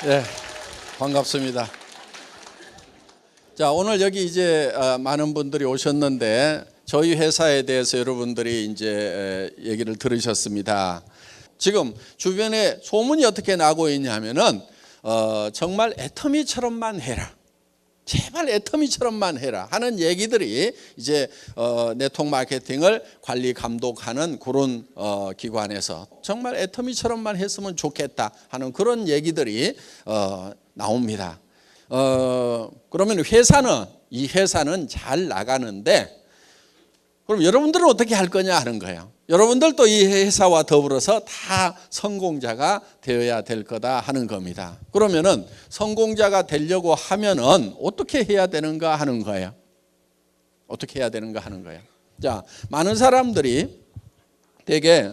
네, 반갑습니다. 자, 오늘 여기 이제 많은 분들이 오셨는데 저희 회사에 대해서 여러분들이 이제 얘기를 들으셨습니다. 지금 주변에 소문이 어떻게 나고 있냐면은 정말 애터미처럼만 해라. 제발 애터미처럼만 해라 하는 얘기들이 이제 네트워크 마케팅을 관리 감독하는 그런 기관에서 정말 애터미처럼만 했으면 좋겠다 하는 그런 얘기들이 나옵니다. 그러면 이 회사는 잘 나가는데 그럼 여러분들은 어떻게 할 거냐 하는 거예요. 여러분들도 이 회사와 더불어서 다 성공자가 되어야 될 거다 하는 겁니다. 그러면은 성공자가 되려고 하면은 어떻게 해야 되는가 하는 거예요. 어떻게 해야 되는가 하는 거예요. 자, 많은 사람들이 되게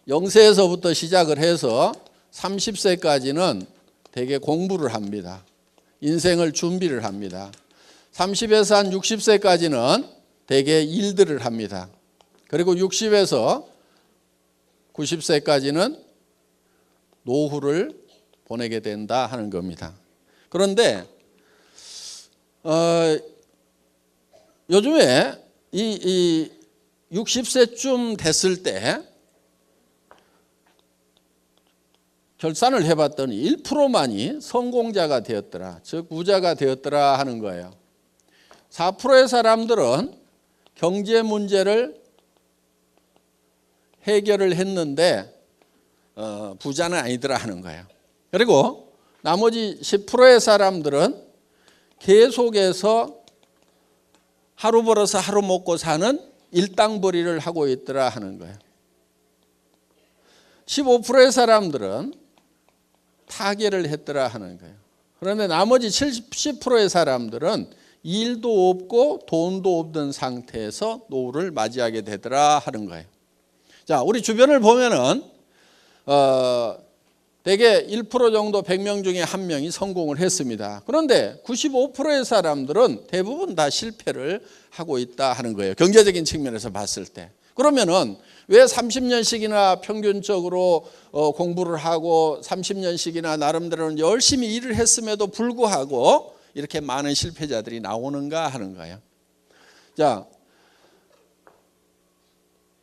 0세에서부터 시작을 해서 30세까지는 되게 공부를 합니다. 인생을 준비를 합니다. 30에서 한 60세까지는 대개 일들을 합니다. 그리고 60에서 90세까지는 노후를 보내게 된다 하는 겁니다. 그런데 요즘에 이 60세쯤 됐을 때 결산을 해봤더니 1%만이 성공자가 되었더라. 즉 부자가 되었더라 하는 거예요. 4%의 사람들은 경제 문제를 해결을 했는데 부자는 아니더라 하는 거예요. 그리고 나머지 10%의 사람들은 계속해서 하루 벌어서 하루 먹고 사는 일당벌이를 하고 있더라 하는 거예요. 15%의 사람들은 타계를 했더라 하는 거예요. 그런데 나머지 70%의 사람들은 일도 없고 돈도 없는 상태에서 노후를 맞이하게 되더라 하는 거예요. 자, 우리 주변을 보면은 대개 1% 정도 100명 중에 1명이 성공을 했습니다. 그런데 95%의 사람들은 대부분 다 실패를 하고 있다 하는 거예요. 경제적인 측면에서 봤을 때. 그러면은 왜 30년씩이나 평균적으로 공부를 하고 30년씩이나 나름대로는 열심히 일을 했음에도 불구하고 이렇게 많은 실패자들이 나오는가 하는 거예요. 자,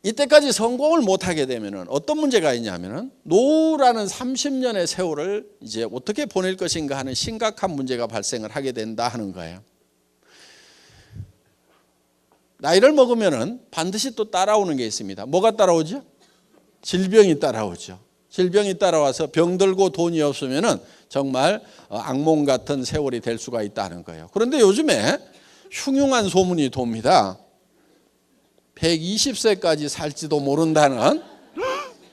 이때까지 성공을 못하게 되면 어떤 문제가 있냐면은 노후라는 30년의 세월을 이제 어떻게 보낼 것인가 하는 심각한 문제가 발생을 하게 된다 하는 거예요. 나이를 먹으면은 반드시 또 따라오는 게 있습니다. 뭐가 따라오죠? 질병이 따라오죠. 질병이 따라와서 병들고 돈이 없으면은 정말 악몽 같은 세월이 될 수가 있다는 거예요. 그런데 요즘에 흉흉한 소문이 돕니다. 120세까지 살지도 모른다는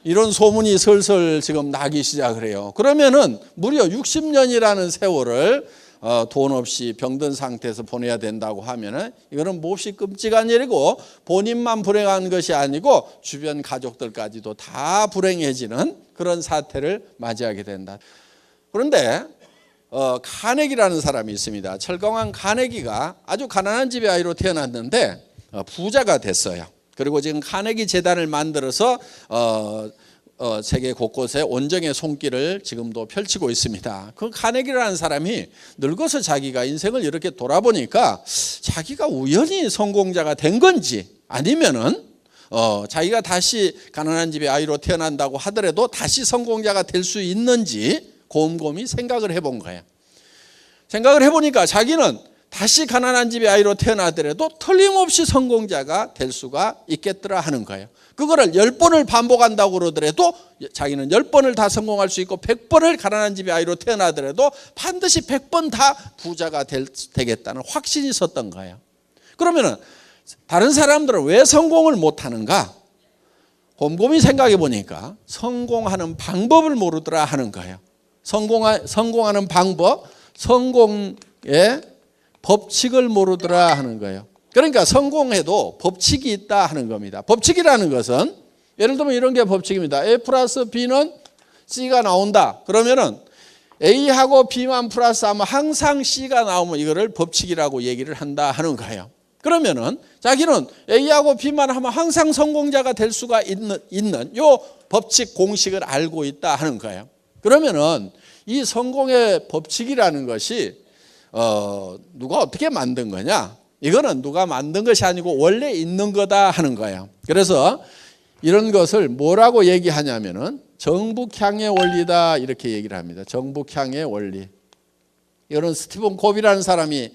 이런 소문이 슬슬 지금 나기 시작을 해요. 그러면은 무려 60년이라는 세월을 돈 없이 병든 상태에서 보내야 된다고 하면은 이거는 몹시 끔찍한 일이고 본인만 불행한 것이 아니고 주변 가족들까지도 다 불행해지는 그런 사태를 맞이하게 된다. 그런데 카네기라는 사람이 있습니다. 철강왕 카네기가 아주 가난한 집의 아이로 태어났는데 부자가 됐어요. 그리고 지금 카네기 재단을 만들어서 세계 곳곳에 온정의 손길을 지금도 펼치고 있습니다. 그 카네기라는 사람이 늙어서 자기가 인생을 이렇게 돌아보니까 자기가 우연히 성공자가 된 건지 아니면은 자기가 다시 가난한 집의 아이로 태어난다고 하더라도 다시 성공자가 될 수 있는지 곰곰이 생각을 해본 거예요. 생각을 해보니까 자기는 다시 가난한 집의 아이로 태어나더라도 틀림없이 성공자가 될 수가 있겠더라 하는 거예요. 그거를 10번을 반복한다고 그러더라도 자기는 10번을 다 성공할 수 있고 100번을 가난한 집의 아이로 태어나더라도 반드시 100번 다 부자가 되겠다는 확신이 있었던 거예요. 그러면은 다른 사람들은 왜 성공을 못하는가? 곰곰이 생각해 보니까 성공하는 방법을 모르더라 하는 거예요. 성공하는 방법, 성공의 법칙을 모르더라 하는 거예요. 그러니까 성공해도 법칙이 있다 하는 겁니다. 법칙이라는 것은 예를 들면 이런 게 법칙입니다. A 플러스 B는 C가 나온다. 그러면은 A하고 B만 플러스하면 항상 C가 나오면 이거를 법칙이라고 얘기를 한다 하는 거예요. 그러면은 자기는 A하고 B만 하면 항상 성공자가 될 수가 있는 요 법칙 공식을 알고 있다 하는 거예요. 그러면은 이 성공의 법칙이라는 것이 누가 어떻게 만든 거냐? 이거는 누가 만든 것이 아니고 원래 있는 거다 하는 거예요. 그래서 이런 것을 뭐라고 얘기하냐면은 정북향의 원리다 이렇게 얘기를 합니다. 정북향의 원리. 이런 스티븐 코비라는 사람이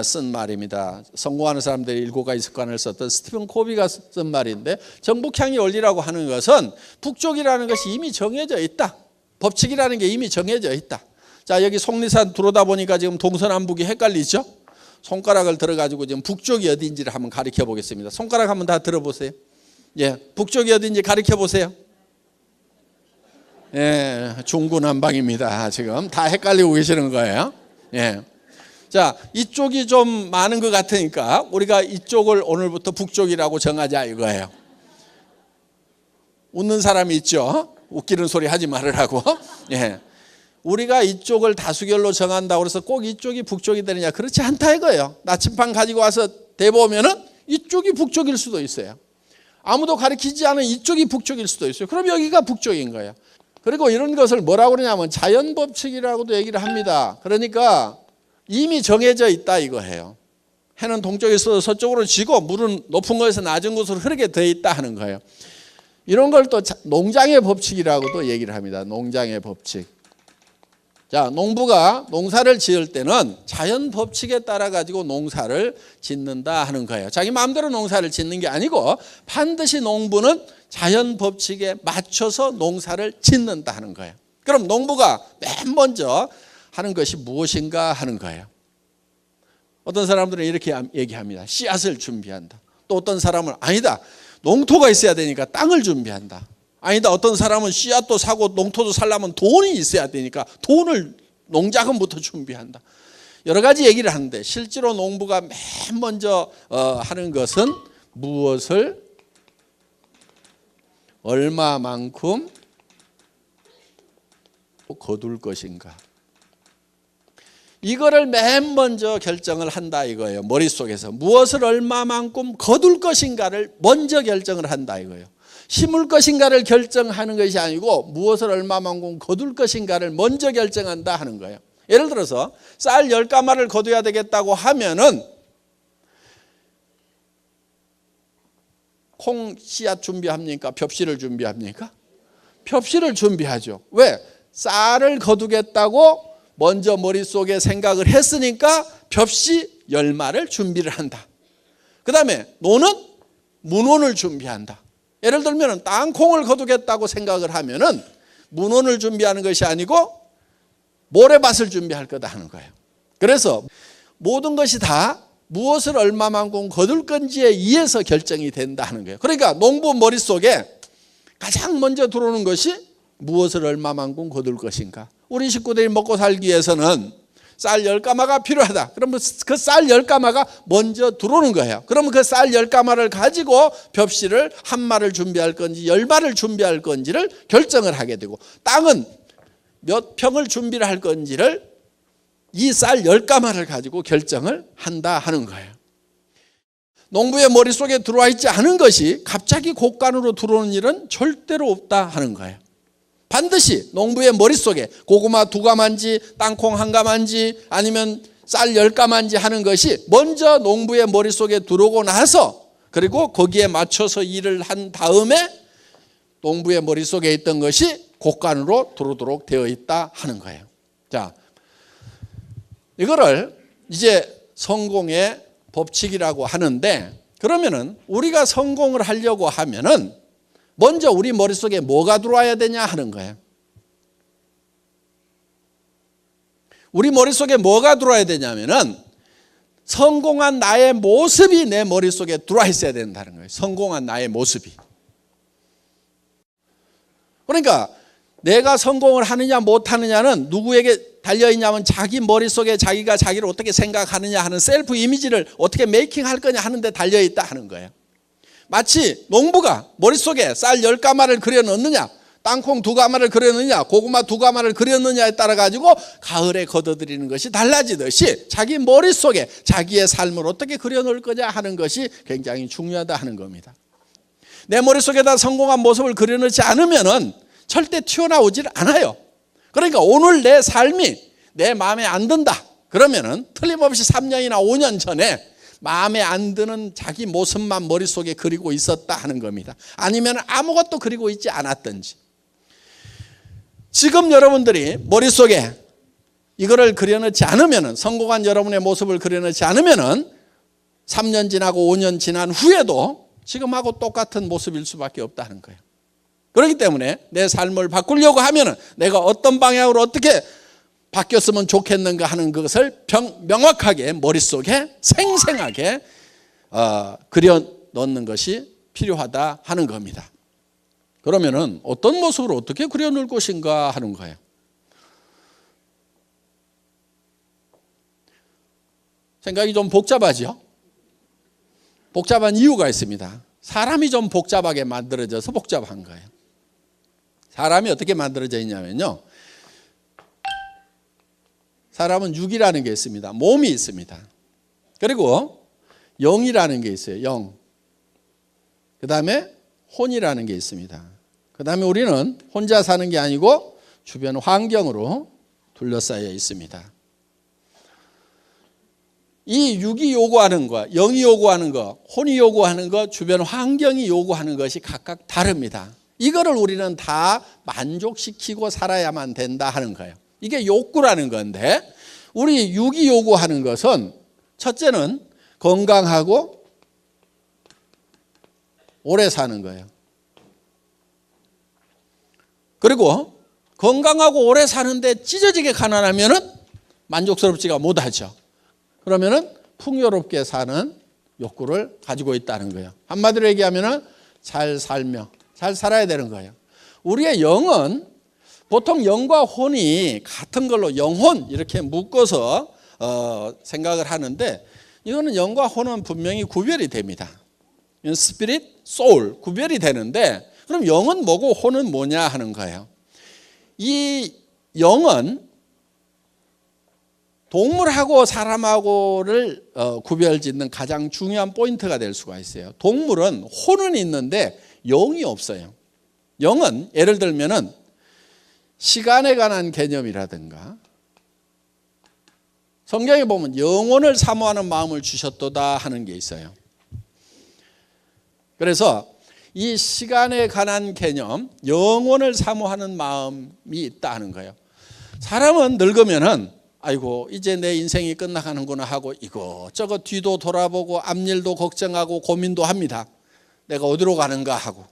쓴 말입니다. 성공하는 사람들의 7가지 습관을 썼던 스티븐 코비가 쓴 말인데, 정북향의 원리라고 하는 것은 북쪽이라는 것이 이미 정해져 있다. 법칙이라는 게 이미 정해져 있다. 자, 여기 속리산 들어오다 보니까 지금 동서남북이 헷갈리죠? 손가락을 들어가지고 지금 북쪽이 어딘지를 한번 가르쳐 보겠습니다. 손가락 한번 다 들어보세요. 예, 북쪽이 어딘지 가르쳐 보세요. 예, 중구난방입니다. 지금 다 헷갈리고 계시는 거예요. 예. 자, 이쪽이 좀 많은 것 같으니까 우리가 이쪽을 오늘부터 북쪽이라고 정하자 이거예요. 웃는 사람이 있죠? 웃기는 소리 하지 말으라고. 예. 우리가 이쪽을 다수결로 정한다고 해서 꼭 이쪽이 북쪽이 되느냐? 그렇지 않다 이거예요. 나침반 가지고 와서 대보면은 이쪽이 북쪽일 수도 있어요. 아무도 가르치지 않은 이쪽이 북쪽일 수도 있어요. 그럼 여기가 북쪽인 거예요. 그리고 이런 것을 뭐라고 그러냐면 자연법칙이라고도 얘기를 합니다. 그러니까 이미 정해져 있다 이거예요. 해는 동쪽에서 서쪽으로 지고 물은 높은 곳에서 낮은 곳으로 흐르게 되어 있다 하는 거예요. 이런 걸 또 농장의 법칙이라고도 얘기를 합니다. 농장의 법칙. 자, 농부가 농사를 지을 때는 자연 법칙에 따라 가지고 농사를 짓는다 하는 거예요. 자기 마음대로 농사를 짓는 게 아니고 반드시 농부는 자연 법칙에 맞춰서 농사를 짓는다 하는 거예요. 그럼 농부가 맨 먼저 하는 것이 무엇인가 하는 거예요. 어떤 사람들은 이렇게 얘기합니다. 씨앗을 준비한다. 또 어떤 사람은 아니다. 농토가 있어야 되니까 땅을 준비한다. 아니다. 어떤 사람은 씨앗도 사고 농토도 살려면 돈이 있어야 되니까 돈을 농자금부터 준비한다. 여러 가지 얘기를 하는데 실제로 농부가 맨 먼저 하는 것은 무엇을 얼마만큼 거둘 것인가. 이거를 맨 먼저 결정을 한다 이거예요. 머릿속에서 무엇을 얼마만큼 거둘 것인가를 먼저 결정을 한다 이거예요. 심을 것인가를 결정하는 것이 아니고 무엇을 얼마만큼 거둘 것인가를 먼저 결정한다 하는 거예요. 예를 들어서 쌀 10가마를 거둬야 되겠다고 하면은 콩 씨앗 준비합니까? 벽씨를 준비합니까? 벽씨를 준비하죠. 왜? 쌀을 거두겠다고 먼저 머릿속에 생각을 했으니까 벽씨 10마를 준비를 한다. 그 다음에 노는 문원을 준비한다. 예를 들면 땅콩을 거두겠다고 생각을 하면은 문원을 준비하는 것이 아니고 모래밭을 준비할 거다 하는 거예요. 그래서 모든 것이 다 무엇을 얼마만큼 거둘 건지에 의해서 결정이 된다 하는 거예요. 그러니까 농부 머릿속에 가장 먼저 들어오는 것이 무엇을 얼마만큼 거둘 것인가. 우리 식구들이 먹고 살기 위해서는 쌀 10가마가 필요하다. 그러면 그 쌀 10가마가 먼저 들어오는 거예요. 그러면 그 쌀 10가마를 가지고 벽씨를 한 마를 준비할 건지 10마를 준비할 건지를 결정을 하게 되고, 땅은 몇 평을 준비를 할 건지를 이 쌀 10가마를 가지고 결정을 한다 하는 거예요. 농부의 머릿속에 들어와 있지 않은 것이 갑자기 곡간으로 들어오는 일은 절대로 없다 하는 거예요. 반드시 농부의 머릿속에 고구마 2가마인지 땅콩 1가마인지 아니면 쌀 10가마인지 하는 것이 먼저 농부의 머릿속에 들어오고 나서, 그리고 거기에 맞춰서 일을 한 다음에 농부의 머릿속에 있던 것이 곡간으로 들어오도록 되어 있다 하는 거예요. 자, 이거를 이제 성공의 법칙이라고 하는데, 그러면은 우리가 성공을 하려고 하면은 먼저 우리 머릿속에 뭐가 들어와야 되냐 하는 거예요. 우리 머릿속에 뭐가 들어와야 되냐면은 성공한 나의 모습이 내 머릿속에 들어와 있어야 된다는 거예요. 성공한 나의 모습이. 그러니까 내가 성공을 하느냐 못하느냐는 누구에게 달려있냐면 자기 머릿속에 자기가 자기를 어떻게 생각하느냐 하는 셀프 이미지를 어떻게 메이킹할 거냐 하는 데 달려있다 하는 거예요. 마치 농부가 머릿속에 쌀 10가마를 그려 넣느냐, 땅콩 2가마를 그렸느냐, 고구마 2가마를 그렸느냐에 따라 가지고 가을에 걷어들이는 것이 달라지듯이 자기 머릿속에 자기의 삶을 어떻게 그려놓을 거냐 하는 것이 굉장히 중요하다 하는 겁니다. 내 머릿속에다 성공한 모습을 그려놓지 않으면은 절대 튀어나오질 않아요. 그러니까 오늘 내 삶이 내 마음에 안 든다. 그러면은 틀림없이 3년이나 5년 전에 마음에 안 드는 자기 모습만 머릿속에 그리고 있었다 하는 겁니다. 아니면 아무것도 그리고 있지 않았든지. 지금 여러분들이 머릿속에 이거를 그려놓지 않으면은, 성공한 여러분의 모습을 그려놓지 않으면은 3년 지나고 5년 지난 후에도 지금하고 똑같은 모습일 수밖에 없다는 거예요. 그렇기 때문에 내 삶을 바꾸려고 하면은 내가 어떤 방향으로 어떻게 바뀌었으면 좋겠는가 하는 것을 명확하게 머릿속에 생생하게 그려 넣는 것이 필요하다 하는 겁니다. 그러면은 어떤 모습으로 어떻게 그려 놓을 것인가 하는 거예요. 생각이 좀 복잡하죠? 복잡한 이유가 있습니다. 사람이 좀 복잡하게 만들어져서 복잡한 거예요. 사람이 어떻게 만들어져 있냐면요, 사람은 육이라는 게 있습니다. 몸이 있습니다. 그리고 영이라는 게 있어요. 영. 그 다음에 혼이라는 게 있습니다. 그 다음에 우리는 혼자 사는 게 아니고 주변 환경으로 둘러싸여 있습니다. 이 육이 요구하는 것, 영이 요구하는 것, 혼이 요구하는 것, 주변 환경이 요구하는 것이 각각 다릅니다. 이거를 우리는 다 만족시키고 살아야만 된다 하는 거예요. 이게 욕구라는 건데, 우리 육이 요구하는 것은 첫째는 건강하고 오래 사는 거예요. 그리고 건강하고 오래 사는데 찢어지게 가난하면은 만족스럽지가 못하죠. 그러면은 풍요롭게 사는 욕구를 가지고 있다는 거예요. 한마디로 얘기하면은 잘 살며 잘 살아야 되는 거예요. 우리의 영은 보통 영과 혼이 같은 걸로 영혼 이렇게 묶어서 생각을 하는데, 이거는 영과 혼은 분명히 구별이 됩니다. 스피릿, 소울 구별이 되는데, 그럼 영은 뭐고 혼은 뭐냐 하는 거예요. 이 영은 동물하고 사람하고를 구별짓는 가장 중요한 포인트가 될 수가 있어요. 동물은 혼은 있는데 영이 없어요. 영은 예를 들면은 시간에 관한 개념이라든가, 성경에 보면 영혼을 사모하는 마음을 주셨도다 하는 게 있어요. 그래서 이 시간에 관한 개념, 영혼을 사모하는 마음이 있다 하는 거예요. 사람은 늙으면은 아이고 이제 내 인생이 끝나가는구나 하고 이것저것 뒤도 돌아보고 앞일도 걱정하고 고민도 합니다. 내가 어디로 가는가 하고,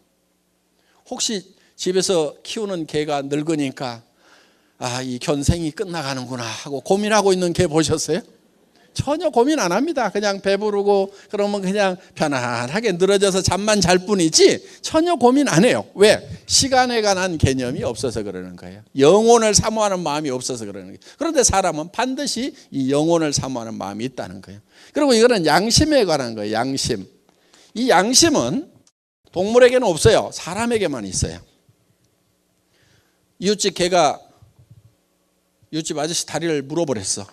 혹시 집에서 키우는 개가 늙으니까 이 견생이 끝나가는구나 하고 고민하고 있는 개 보셨어요? 전혀 고민 안 합니다. 그냥 배부르고 그러면 그냥 편안하게 늘어져서 잠만 잘 뿐이지 전혀 고민 안 해요. 왜? 시간에 관한 개념이 없어서 그러는 거예요. 영혼을 사모하는 마음이 없어서 그러는 거예요. 그런데 사람은 반드시 이 영혼을 사모하는 마음이 있다는 거예요. 그리고 이거는 양심에 관한 거예요. 양심. 이 양심은 동물에게는 없어요. 사람에게만 있어요. 이웃집 개가 이웃집 아저씨 다리를 물어버렸어.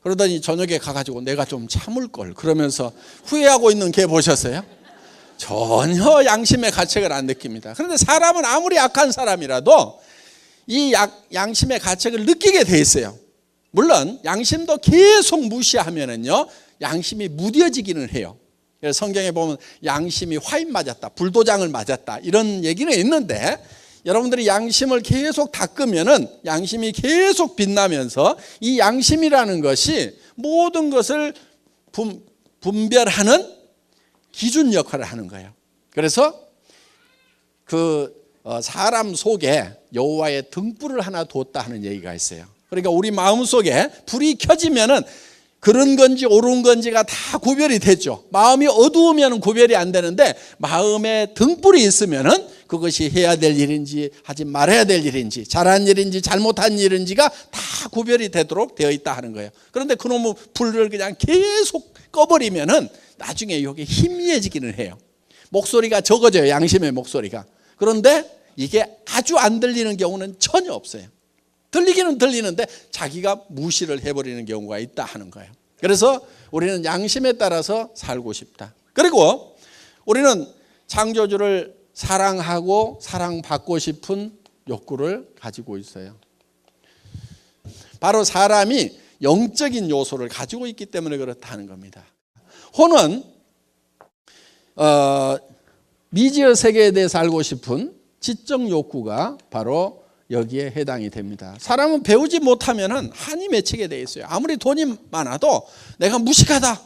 그러더니 저녁에 가가지고 내가 좀 참을 걸 그러면서 후회하고 있는 개 보셨어요? 전혀 양심의 가책을 안 느낍니다. 그런데 사람은 아무리 약한 사람이라도 이 양심의 가책을 느끼게 돼 있어요. 물론 양심도 계속 무시하면은요, 양심이 무뎌지기는 해요. 그래서 성경에 보면 양심이 화인 맞았다, 불도장을 맞았다 이런 얘기는 있는데, 여러분들이 양심을 계속 닦으면은 양심이 계속 빛나면서 이 양심이라는 것이 모든 것을 분별하는 기준 역할을 하는 거예요. 그래서 사람 속에 여호와의 등불을 하나 뒀다 하는 얘기가 있어요. 그러니까 우리 마음 속에 불이 켜지면은 그런 건지 옳은 건지가 다 구별이 되죠. 마음이 어두우면 구별이 안 되는데, 마음에 등불이 있으면은 그것이 해야 될 일인지 하지 말아야 될 일인지 잘한 일인지 잘못한 일인지가 다 구별이 되도록 되어 있다 하는 거예요. 그런데 그놈의 불을 그냥 계속 꺼버리면은 나중에 이게 희미해지기는 해요. 목소리가 적어져요. 양심의 목소리가. 그런데 이게 아주 안 들리는 경우는 전혀 없어요. 들리기는 들리는데 자기가 무시를 해버리는 경우가 있다 하는 거예요. 그래서 우리는 양심에 따라서 살고 싶다. 그리고 우리는 창조주를 사랑하고 사랑받고 싶은 욕구를 가지고 있어요. 바로 사람이 영적인 요소를 가지고 있기 때문에 그렇다는 겁니다. 혼은 미지의 세계에 대해서 알고 싶은 지적 욕구가 바로 여기에 해당이 됩니다. 사람은 배우지 못하면 한이 맺히게 돼 있어요. 아무리 돈이 많아도 내가 무식하다,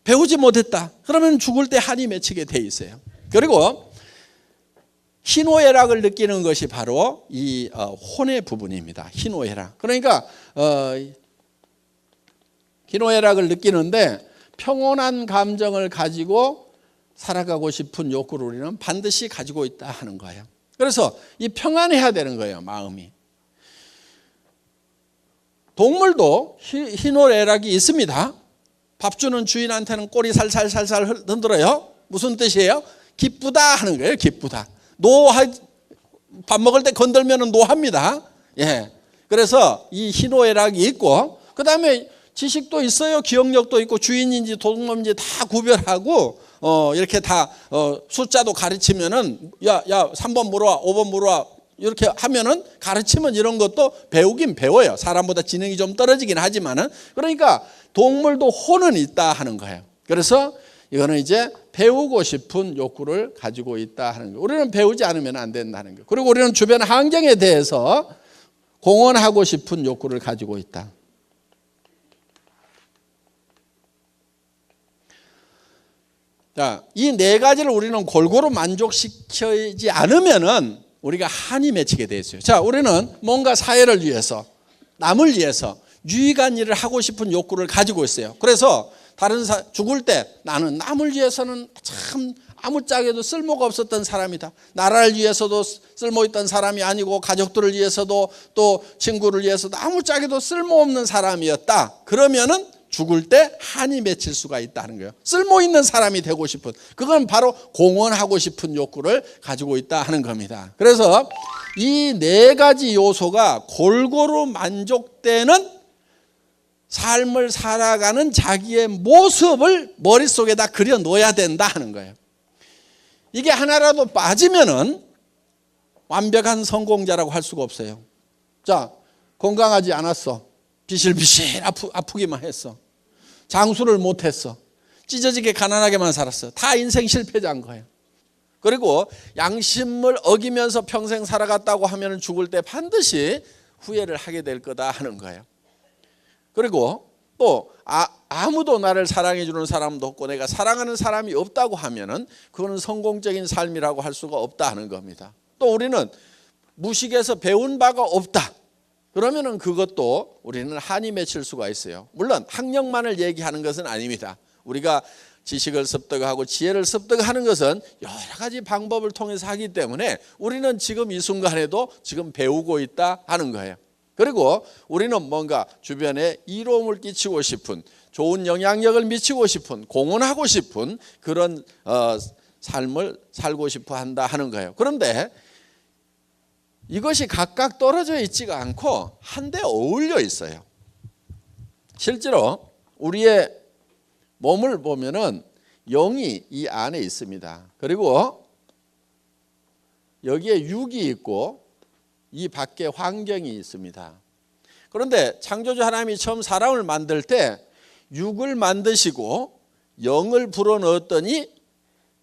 배우지 못했다, 그러면 죽을 때 한이 맺히게 돼 있어요. 그리고 희노애락을 느끼는 것이 바로 이 혼의 부분입니다. 희노애락. 그러니까 희노애락을 느끼는데 평온한 감정을 가지고 살아가고 싶은 욕구를 우리는 반드시 가지고 있다 하는 거예요. 그래서 이 평안해야 되는 거예요, 마음이. 동물도 희노애락이 있습니다. 밥 주는 주인한테는 꼬리 살살살살 흔들어요. 무슨 뜻이에요? 기쁘다 하는 거예요. 기쁘다. 밥 먹을 때 건들면 노합니다. 예. 그래서 이 희노애락이 있고, 그 다음에 지식도 있어요. 기억력도 있고, 주인인지 도둑놈인지 다 구별하고, 이렇게 다 숫자도 가르치면은 야 3번 물어와, 5번 물어와, 이렇게 하면은 가르치면 이런 것도 배우긴 배워요. 사람보다 지능이 좀 떨어지긴 하지만은. 그러니까 동물도 혼은 있다 하는 거예요. 그래서 이거는 이제 배우고 싶은 욕구를 가지고 있다 하는 거예요. 우리는 배우지 않으면 안 된다는 거예요. 그리고 우리는 주변 환경에 대해서 공헌하고 싶은 욕구를 가지고 있다. 자, 이 네 가지를 우리는 골고루 만족시키지 않으면은 우리가 한이 맺히게 돼 있어요. 자, 우리는 뭔가 사회를 위해서, 남을 위해서 유익한 일을 하고 싶은 욕구를 가지고 있어요. 그래서 죽을 때 나는 남을 위해서는 참 아무짝에도 쓸모가 없었던 사람이다. 나라를 위해서도 쓸모있던 사람이 아니고 가족들을 위해서도 또 친구를 위해서도 아무짝에도 쓸모없는 사람이었다. 그러면은 죽을 때 한이 맺힐 수가 있다는 거예요. 쓸모있는 사람이 되고 싶은, 그건 바로 공헌하고 싶은 욕구를 가지고 있다 하는 겁니다. 그래서 이 네 가지 요소가 골고루 만족되는 삶을 살아가는 자기의 모습을 머릿속에다 그려 놓아야 된다 하는 거예요. 이게 하나라도 빠지면은 완벽한 성공자라고 할 수가 없어요. 자, 건강하지 않았어. 비실비실 아프기만 했어. 장수를 못했어. 찢어지게 가난하게만 살았어. 다 인생 실패자인 거예요. 그리고 양심을 어기면서 평생 살아갔다고 하면 죽을 때 반드시 후회를 하게 될 거다 하는 거예요. 그리고 또 아무도 나를 사랑해 주는 사람도 없고 내가 사랑하는 사람이 없다고 하면은 그거는 성공적인 삶이라고 할 수가 없다 하는 겁니다. 또 우리는 무식에서 배운 바가 없다. 그러면은 그것도 우리는 한이 맺힐 수가 있어요. 물론 학력만을 얘기하는 것은 아닙니다. 우리가 지식을 습득하고 지혜를 습득하는 것은 여러 가지 방법을 통해서 하기 때문에 우리는 지금 이 순간에도 지금 배우고 있다 하는 거예요. 그리고 우리는 뭔가 주변에 이로움을 끼치고 싶은, 좋은 영향력을 미치고 싶은, 공헌하고 싶은 그런 삶을 살고 싶어 한다 하는 거예요. 그런데 이것이 각각 떨어져 있지가 않고 한데 어울려 있어요. 실제로 우리의 몸을 보면은 영이 이 안에 있습니다. 그리고 여기에 육이 있고 이 밖에 환경이 있습니다. 그런데 창조주 하나님이 처음 사람을 만들 때 육을 만드시고 영을 불어넣었더니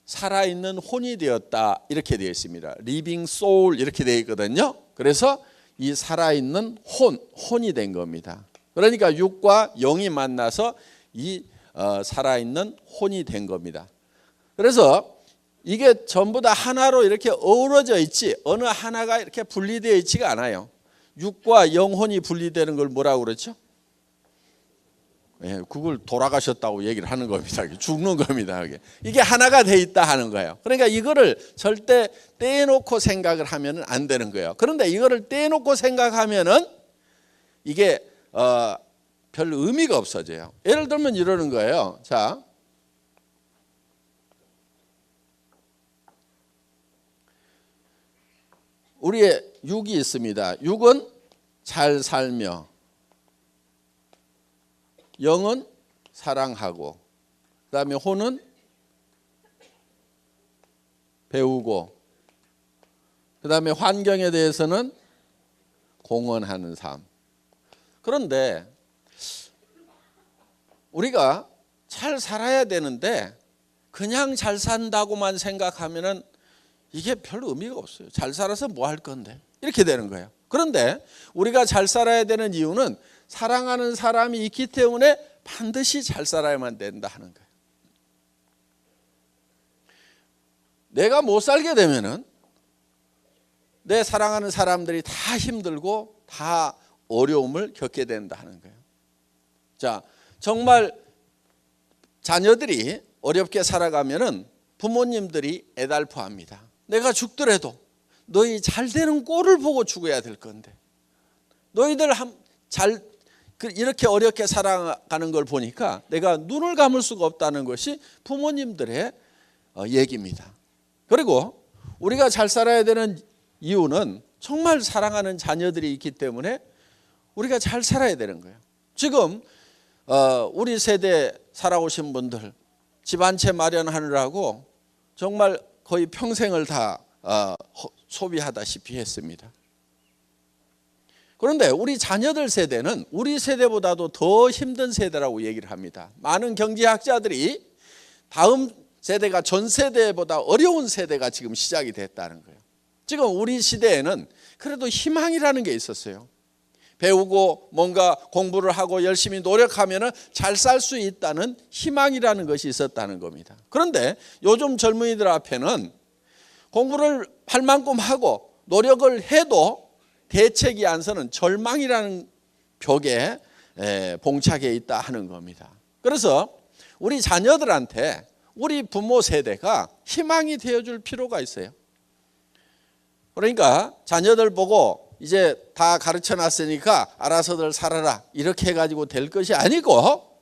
살아있는 혼이 되었다 이렇게 되어 있습니다. 리빙 소울 이렇게 되어 있거든요. 그래서 이 살아있는 혼이 된 겁니다. 그러니까 육과 영이 만나서 이 살아있는 혼이 된 겁니다. 그래서 이게 전부 다 하나로 이렇게 어우러져 있지 어느 하나가 이렇게 분리되어 있지가 않아요. 육과 영혼이 분리되는 걸 뭐라고 그러죠? 예, 그걸 돌아가셨다고 얘기를 하는 겁니다. 죽는 겁니다. 이게 하나가 돼 있다 하는 거예요. 그러니까 이거를 절대 떼놓고 생각을 하면 안 되는 거예요. 그런데 이거를 떼놓고 생각하면은 이게 별 의미가 없어져요. 예를 들면 이러는 거예요. 자, 우리의 육이 있습니다. 육은 잘 살며, 영은 사랑하고, 그 다음에 혼은 배우고, 그 다음에 환경에 대해서는 공헌하는 삶. 그런데 우리가 잘 살아야 되는데 그냥 잘 산다고만 생각하면은 이게 별 의미가 없어요. 잘 살아서 뭐 할 건데? 이렇게 되는 거예요. 그런데 우리가 잘 살아야 되는 이유는 사랑하는 사람이 있기 때문에 반드시 잘 살아야만 된다 하는 거예요. 내가 못 살게 되면은 내 사랑하는 사람들이 다 힘들고 다 어려움을 겪게 된다 하는 거예요. 자, 정말 자녀들이 어렵게 살아가면은 부모님들이 애달퍼합니다. 내가 죽더라도 너희 잘 되는 꼴을 보고 죽어야 될 건데, 너희들 이렇게 어렵게 살아가는 걸 보니까 내가 눈을 감을 수가 없다는 것이 부모님들의 얘기입니다. 그리고 우리가 잘 살아야 되는 이유는 정말 사랑하는 자녀들이 있기 때문에 우리가 잘 살아야 되는 거예요. 지금 우리 세대 살아오신 분들 집 한 채 마련하느라고 정말 거의 평생을 다 소비하다시피 했습니다. 그런데 우리 자녀들 세대는 우리 세대보다도 더 힘든 세대라고 얘기를 합니다. 많은 경제학자들이 다음 세대가 전 세대보다 어려운 세대가 지금 시작이 됐다는 거예요. 지금 우리 시대에는 그래도 희망이라는 게 있었어요. 배우고 뭔가 공부를 하고 열심히 노력하면 잘 살 수 있다는 희망이라는 것이 있었다는 겁니다. 그런데 요즘 젊은이들 앞에는 공부를 할 만큼 하고 노력을 해도 대책이 안 서는 절망이라는 벽에 봉착해 있다 하는 겁니다. 그래서 우리 자녀들한테 우리 부모 세대가 희망이 되어줄 필요가 있어요. 그러니까 자녀들 보고 이제 다 가르쳐 놨으니까 알아서들 살아라 이렇게 해가지고 될 것이 아니고,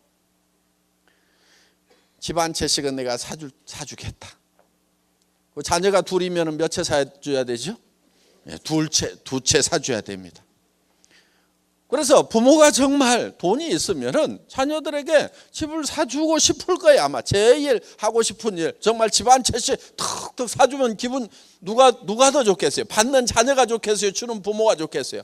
집 한 채씩은 내가 사주겠다. 자녀가 둘이면 몇 채 사줘야 되죠? 두 채 사줘야 됩니다. 그래서 부모가 정말 돈이 있으면은 자녀들에게 집을 사주고 싶을 거예요. 아마 제일 하고 싶은 일, 정말 집 한 채씩 턱턱 사주면 기분 누가 더 좋겠어요? 받는 자녀가 좋겠어요? 주는 부모가 좋겠어요?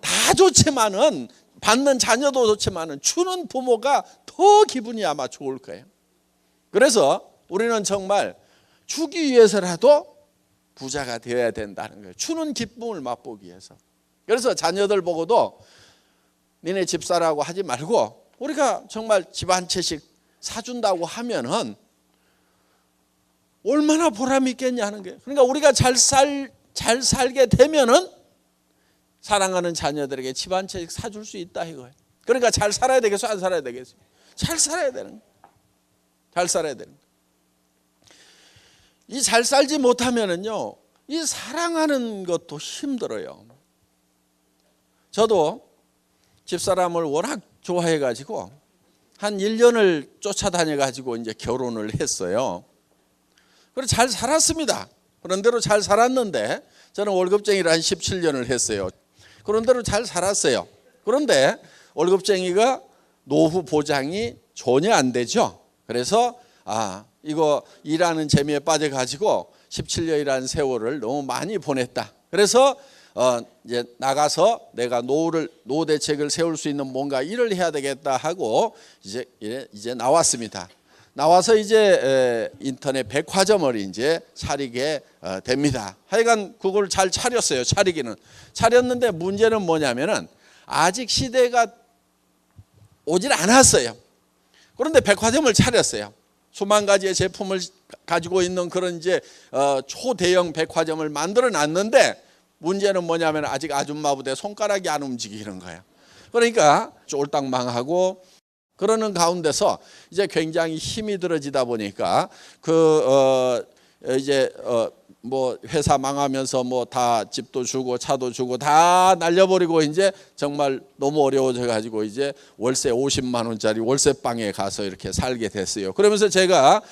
다 좋지만은, 받는 자녀도 좋지만은 주는 부모가 더 기분이 아마 좋을 거예요. 그래서 우리는 정말 주기 위해서라도 부자가 되어야 된다는 거예요. 주는 기쁨을 맛보기 위해서. 그래서 자녀들 보고도 니네 집 사라고 하지 말고 우리가 정말 집 한 채씩 사준다고 하면은 얼마나 보람이 있겠냐 하는 거예요. 그러니까 우리가 잘 살게 되면은 사랑하는 자녀들에게 집 한 채씩 사줄 수 있다 이거예요. 그러니까 잘 살아야 되겠어, 안 살아야 되겠어? 잘 살아야 되는 거예요. 잘 살아야 되는 거예요. 이 잘 살지 못하면은요, 이 사랑하는 것도 힘들어요. 저도 집사람을 워낙 좋아해 가지고 한 1년을 쫓아다녀 가지고 이제 결혼을 했어요. 그래서 잘 살았습니다. 그런 대로 잘 살았는데, 저는 월급쟁이를 한 17년을 했어요. 그런 대로 잘 살았어요. 그런데 월급쟁이가 노후 보장이 전혀 안 되죠. 그래서 이거 일하는 재미에 빠져 가지고 17년이라는 세월을 너무 많이 보냈다. 그래서 이제 나가서 내가 노후 대책을 세울 수 있는 뭔가 일을 해야 되겠다 하고 이제 나왔습니다. 나와서 이제 인터넷 백화점을 이제 차리게 됩니다. 하여간 그걸 잘 차렸어요. 차렸는데 문제는 뭐냐면은 아직 시대가 오질 않았어요. 그런데 백화점을 차렸어요. 수만 가지의 제품을 가지고 있는 그런 이제 초대형 백화점을 만들어 놨는데, 문제는 뭐냐면 아직 아줌마부대 손가락이 안 움직이는 거예요. 그러니까 쫄딱 망하고 그러는 가운데서 이제 굉장히 힘이 들어지다 보니까 그 이제 뭐 회사 망하면서 뭐 다 집도 주고 차도 주고 다 날려버리고 이제 정말 너무 어려워져 가지고 이제 월세 50만 원짜리 월세방에 가서 이렇게 살게 됐어요. 그러면서 제가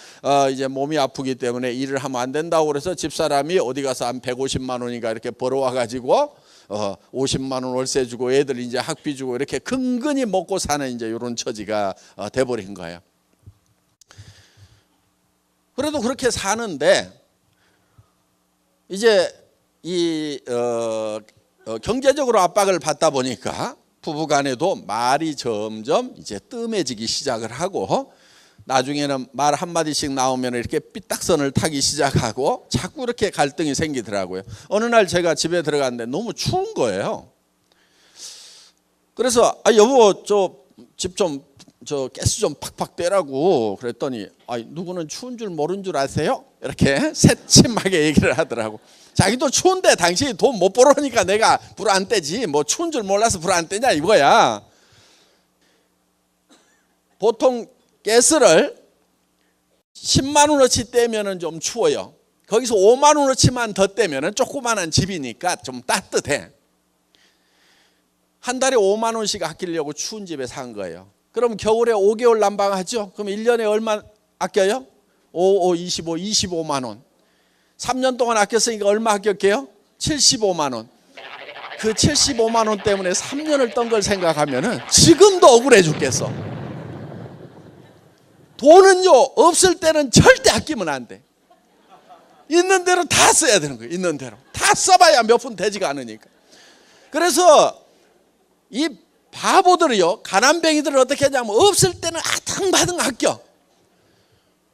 이제 몸이 아프기 때문에 일을 하면 안 된다고 그래서 집사람이 어디 가서 한 150만 원인가 이렇게 벌어와 가지고 50만 원 월세 주고 애들 이제 학비 주고 이렇게 근근히 먹고 사는 이제 이런 처지가 돼버린 거예요. 그래도 그렇게 사는데 이제 이 경제적으로 압박을 받다 보니까 부부간에도 말이 점점 이제 뜸해지기 시작을 하고 나중에는 말 한마디씩 나오면 이렇게 삐딱선을 타기 시작하고 자꾸 이렇게 갈등이 생기더라고요. 어느 날 제가 집에 들어갔는데 너무 추운 거예요. 그래서 여보 집 좀 가스 좀 팍팍 떼라고 그랬더니 누구는 추운 줄 모른 줄 아세요? 이렇게 새침하게 얘기를 하더라고. 자기도 추운데 당신이 돈 못 벌어오니까 내가 불 안 떼지 뭐 추운 줄 몰라서 불 안 떼냐 이거야. 보통 가스를 10만 원어치 떼면은 좀 추워요. 거기서 5만 원어치만 더 떼면은 조그만한 집이니까 좀 따뜻해. 한 달에 5만 원씩 아끼려고 추운 집에 산 거예요. 그럼 겨울에 5개월 난방하죠? 그럼 1년에 얼마 아껴요? 25만 원. 3년 동안 아꼈으니까 얼마 아꼈게요? 75만 원. 그 75만 원 때문에 3년을 떤 걸 생각하면은 지금도 억울해 죽겠어. 돈은요, 없을 때는 절대 아끼면 안 돼. 있는 대로 다 써야 되는 거예요. 있는 대로. 다 써봐야 몇 푼 되지가 않으니까. 그래서 이 바보들이요, 가난뱅이들은 어떻게 하냐면 없을 때는 아등바등 아껴.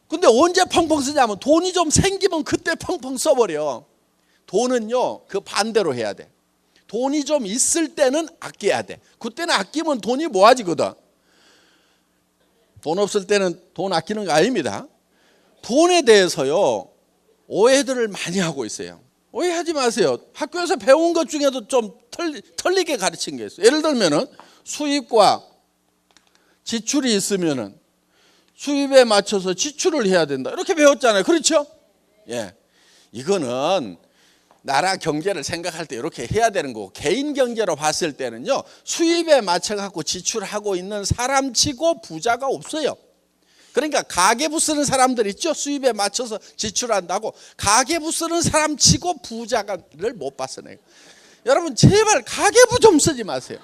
근데 언제 펑펑 쓰냐면 돈이 좀 생기면 그때 펑펑 써버려. 돈은요, 그 반대로 해야 돼. 돈이 좀 있을 때는 아껴야 돼. 그때는 아끼면 돈이 모아지거든. 돈 없을 때는 돈 아끼는 거 아닙니다. 돈에 대해서요, 오해들을 많이 하고 있어요. 오해하지 마세요. 학교에서 배운 것 중에도 좀 틀리게 가르친 게 있어요. 예를 들면은 수입과 지출이 있으면은 수입에 맞춰서 지출을 해야 된다. 이렇게 배웠잖아요. 그렇죠? 예. 이거는 나라 경제를 생각할 때 이렇게 해야 되는 거고, 개인 경제로 봤을 때는요, 수입에 맞춰 갖고 지출하고 있는 사람치고 부자가 없어요. 그러니까 가계부 쓰는 사람들 있죠? 수입에 맞춰서 지출한다고. 가계부 쓰는 사람치고 부자를 못 봤어 내가. 여러분 제발 가계부 좀 쓰지 마세요.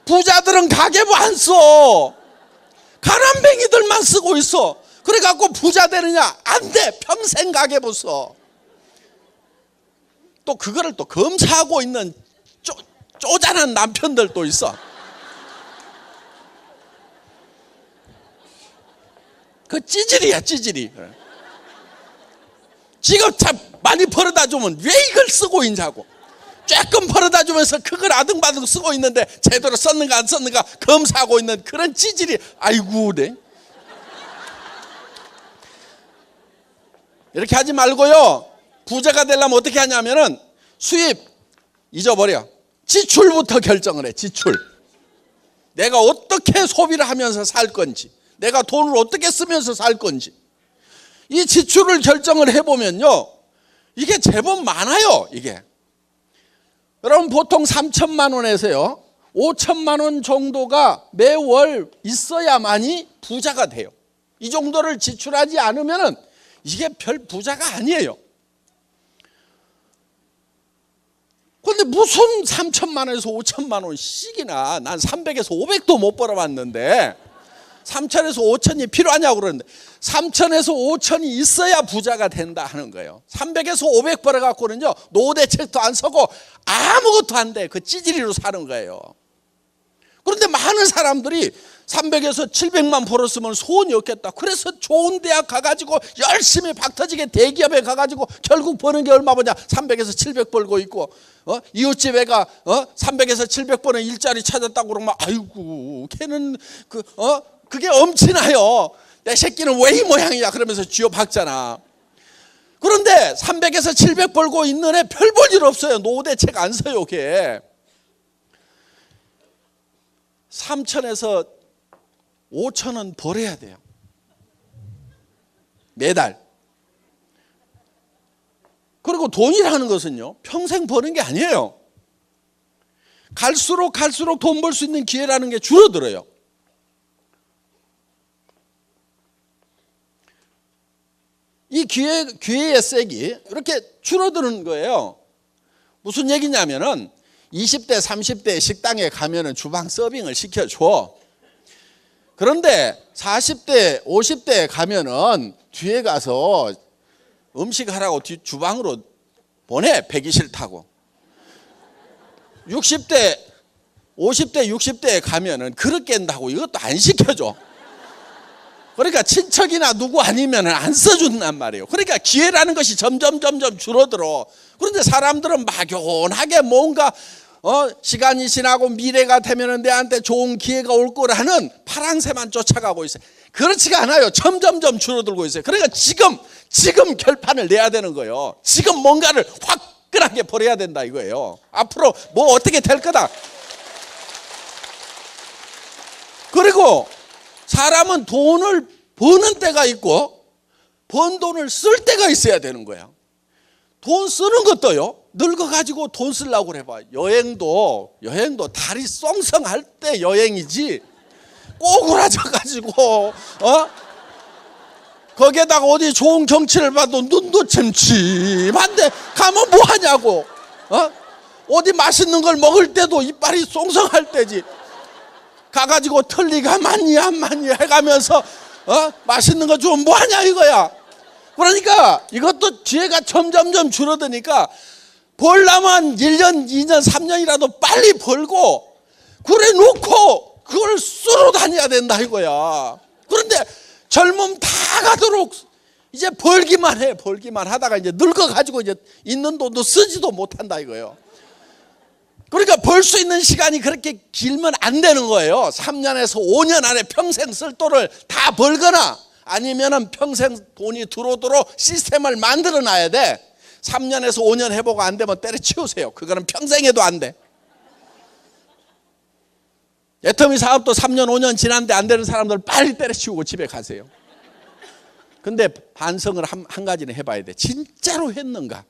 부자들은 가계부 안 써. 가난뱅이들만 쓰고 있어. 그래갖고 부자 되느냐? 안 돼. 평생 가계부 써. 또 그거를 또 검사하고 있는 쪼잔한 남편들도 있어. 그 찌질이야, 찌질이. 지금 참 많이 벌어다 주면 왜 이걸 쓰고 있냐고. 조금 벌어다 주면서 그걸 아등바등 쓰고 있는데 제대로 썼는가 안 썼는가 검사하고 있는 그런 찌질이. 아이고, 네. 이렇게 하지 말고요, 부자가 되려면 어떻게 하냐면은 수입 잊어버려. 지출부터 결정을 해. 지출. 내가 어떻게 소비를 하면서 살 건지, 내가 돈을 어떻게 쓰면서 살 건지, 이 지출을 결정을 해보면요, 이게 제법 많아요. 이게 여러분 보통 3천만 원에서요 5천만 원 정도가 매월 있어야만이 부자가 돼요. 이 정도를 지출하지 않으면 이게 별 부자가 아니에요. 그런데 무슨 3천만 원에서 5천만 원씩이나, 난 300에서 500도 못 벌어봤는데 3천에서 5천이 필요하냐고 그러는데 3천에서 5천이 있어야 부자가 된다 하는 거예요. 300에서 500 벌어갖고는요 노후대책도 안 서고 아무것도 안 돼. 그 찌질이로 사는 거예요. 그런데 많은 사람들이 300에서 700만 벌었으면 소원이 없겠다. 그래서 좋은 대학 가가지고 열심히 박터지게 대기업에 가가지고 결국 버는 게 얼마 버냐? 300에서 700 벌고 있고, 이웃집 애가 300에서 700 버는 일자리 찾았다고 그러면 아이고 걔는 그게 엄친아요. 내 새끼는 왜 이 모양이야 그러면서 쥐어 박잖아. 그런데 300에서 700 벌고 있는 애 별 볼 일 없어요. 노후대책 안 써요. 걔 3천에서 5천은 벌어야 돼요. 매달. 그리고 돈이라는 것은요, 평생 버는 게 아니에요. 갈수록 돈 벌 수 있는 기회라는 게 줄어들어요. 이 기회의 색이 이렇게 줄어드는 거예요. 무슨 얘기냐면은 20대, 30대 식당에 가면은 주방 서빙을 시켜줘. 그런데 40대, 50대에 가면은 뒤에 가서 음식하라고 주방으로 보내, 배기실 타고. 60대, 50대, 60대에 가면은 그릇 깬다고 이것도 안 시켜줘. 그러니까 친척이나 누구 아니면 안 써준단 말이에요. 그러니까 기회라는 것이 점점 줄어들어. 그런데 사람들은 막연하게 뭔가 시간이 지나고 미래가 되면 내한테 좋은 기회가 올 거라는 파랑새만 쫓아가고 있어요. 그렇지가 않아요. 점점 줄어들고 있어요. 그러니까 지금 결판을 내야 되는 거예요. 지금 뭔가를 화끈하게 버려야 된다 이거예요. 앞으로 뭐 어떻게 될 거다. 그리고 사람은 돈을 버는 때가 있고 번 돈을 쓸 때가 있어야 되는 거야. 돈 쓰는 것도요, 늙어가지고 돈 쓰려고 그래봐. 여행도 다리 썽썽할 때 여행이지, 꼬꾸라져가지고 거기에다가 어디 좋은 경치를 봐도 눈도 침침한데 가면 뭐 하냐고. 어디 맛있는 걸 먹을 때도 이빨이 썽썽할 때지. 가가지고 틀니가 많니 안 많니 해가면서 맛있는 거 주면 뭐 하냐 이거야. 그러니까 이것도 기회가 점점 줄어드니까 벌려면 1년, 2년, 3년이라도 빨리 벌고 그래 놓고 그걸 쓰러 다녀야 된다 이거야. 그런데 젊음 다 가도록 이제 벌기만 하다가 이제 늙어가지고 이제 있는 돈도 쓰지도 못한다 이거예요. 그러니까 벌 수 있는 시간이 그렇게 길면 안 되는 거예요. 3년에서 5년 안에 평생 쓸 돈을 다 벌거나 아니면은 평생 돈이 들어오도록 시스템을 만들어 놔야 돼. 3년에서 5년 해보고 안 되면 때려치우세요. 그거는 평생 해도 안 돼. 애터미 사업도 3년 5년 지났는데 안 되는 사람들 빨리 때려치우고 집에 가세요. 근데 반성을 한 가지는 해봐야 돼. 진짜로 했는가?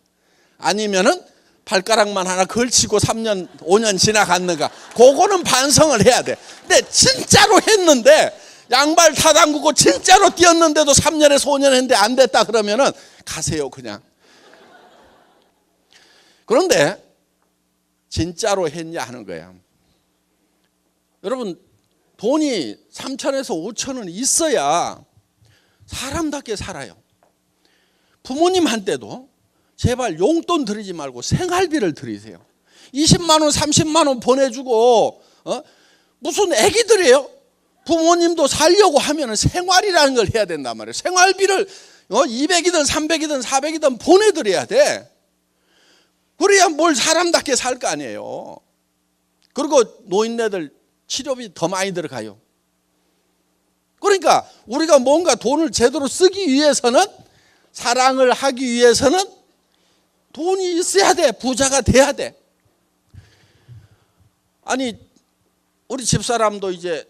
아니면은 발가락만 하나 걸치고 3년 5년 지나갔는가? 그거는 반성을 해야 돼. 근데 진짜로 했는데 양발 다 담그고 진짜로 뛰었는데도 3년에서 5년 했는데 안 됐다 그러면은 가세요 그냥. 그런데 진짜로 했냐 하는 거야. 여러분, 돈이 3천에서 5천은 있어야 사람답게 살아요. 부모님한테도 제발 용돈 드리지 말고 생활비를 드리세요. 20만 원, 30만 원 보내주고 무슨 애기들이에요? 부모님도 살려고 하면 생활이라는 걸 해야 된단 말이에요. 생활비를 200이든 300이든 400이든 보내드려야 돼. 그래야 뭘 사람답게 살 거 아니에요. 그리고 노인네들 치료비 더 많이 들어가요. 그러니까 우리가 뭔가 돈을 제대로 쓰기 위해서는, 사랑을 하기 위해서는 돈이 있어야 돼. 부자가 돼야 돼. 아니 우리 집사람도 이제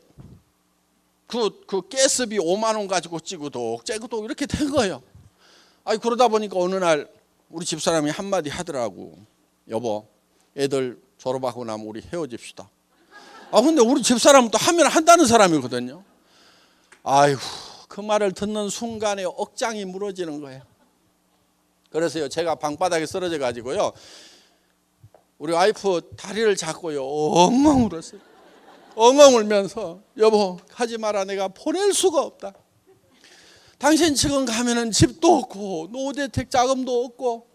그 가스비 5만 원 가지고 찌그독 이렇게 된 거예요. 아니 그러다 보니까 어느 날 우리 집사람이 한마디 하더라고. 여보, 애들 졸업하고 나면 우리 헤어집시다. 근데 우리 집사람은 또 하면 한다는 사람이거든요. 아이고, 그 말을 듣는 순간에 억장이 무너지는 거예요. 그래서요, 제가 방바닥에 쓰러져 가지고요, 우리 와이프 다리를 잡고요 엉엉 울었어요. 엉엉 울면서, 여보 하지 마라, 내가 보낼 수가 없다. 당신 지금 가면은 집도 없고 노후대책 자금도 없고,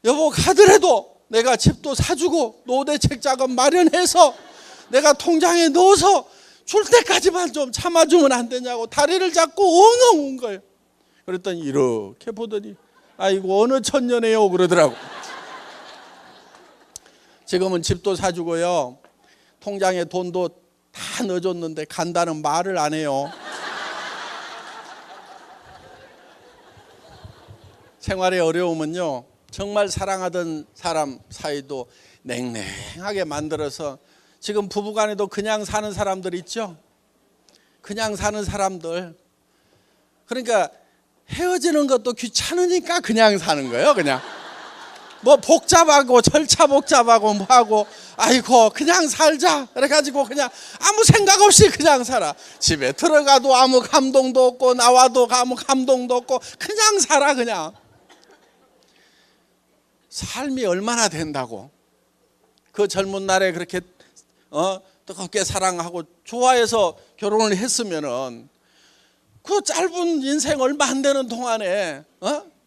여보 가더라도 내가 집도 사주고 노후대책 자금 마련해서 내가 통장에 넣어서 줄 때까지만 좀 참아주면 안 되냐고 다리를 잡고 엉엉 운 거예요. 그랬더니 이렇게 보더니 아이고 어느 천년에요 그러더라고. 지금은 집도 사주고요, 통장에 돈도 다 넣어줬는데 간다는 말을 안 해요. 생활의 어려움은요, 정말 사랑하던 사람 사이도 냉랭하게 만들어서, 지금 부부간에도 그냥 사는 사람들 있죠. 그냥 사는 사람들. 그러니까 헤어지는 것도 귀찮으니까 그냥 사는 거예요. 그냥 뭐 복잡하고 절차 복잡하고 뭐 하고 아이고 그냥 살자 그래가지고 그냥 아무 생각 없이 그냥 살아. 집에 들어가도 아무 감동도 없고 나와도 아무 감동도 없고 그냥 살아. 그냥 삶이 얼마나 된다고. 그 젊은 날에 그렇게 뜨겁게 사랑하고 좋아해서 결혼을 했으면은 그 짧은 인생 얼마 안 되는 동안에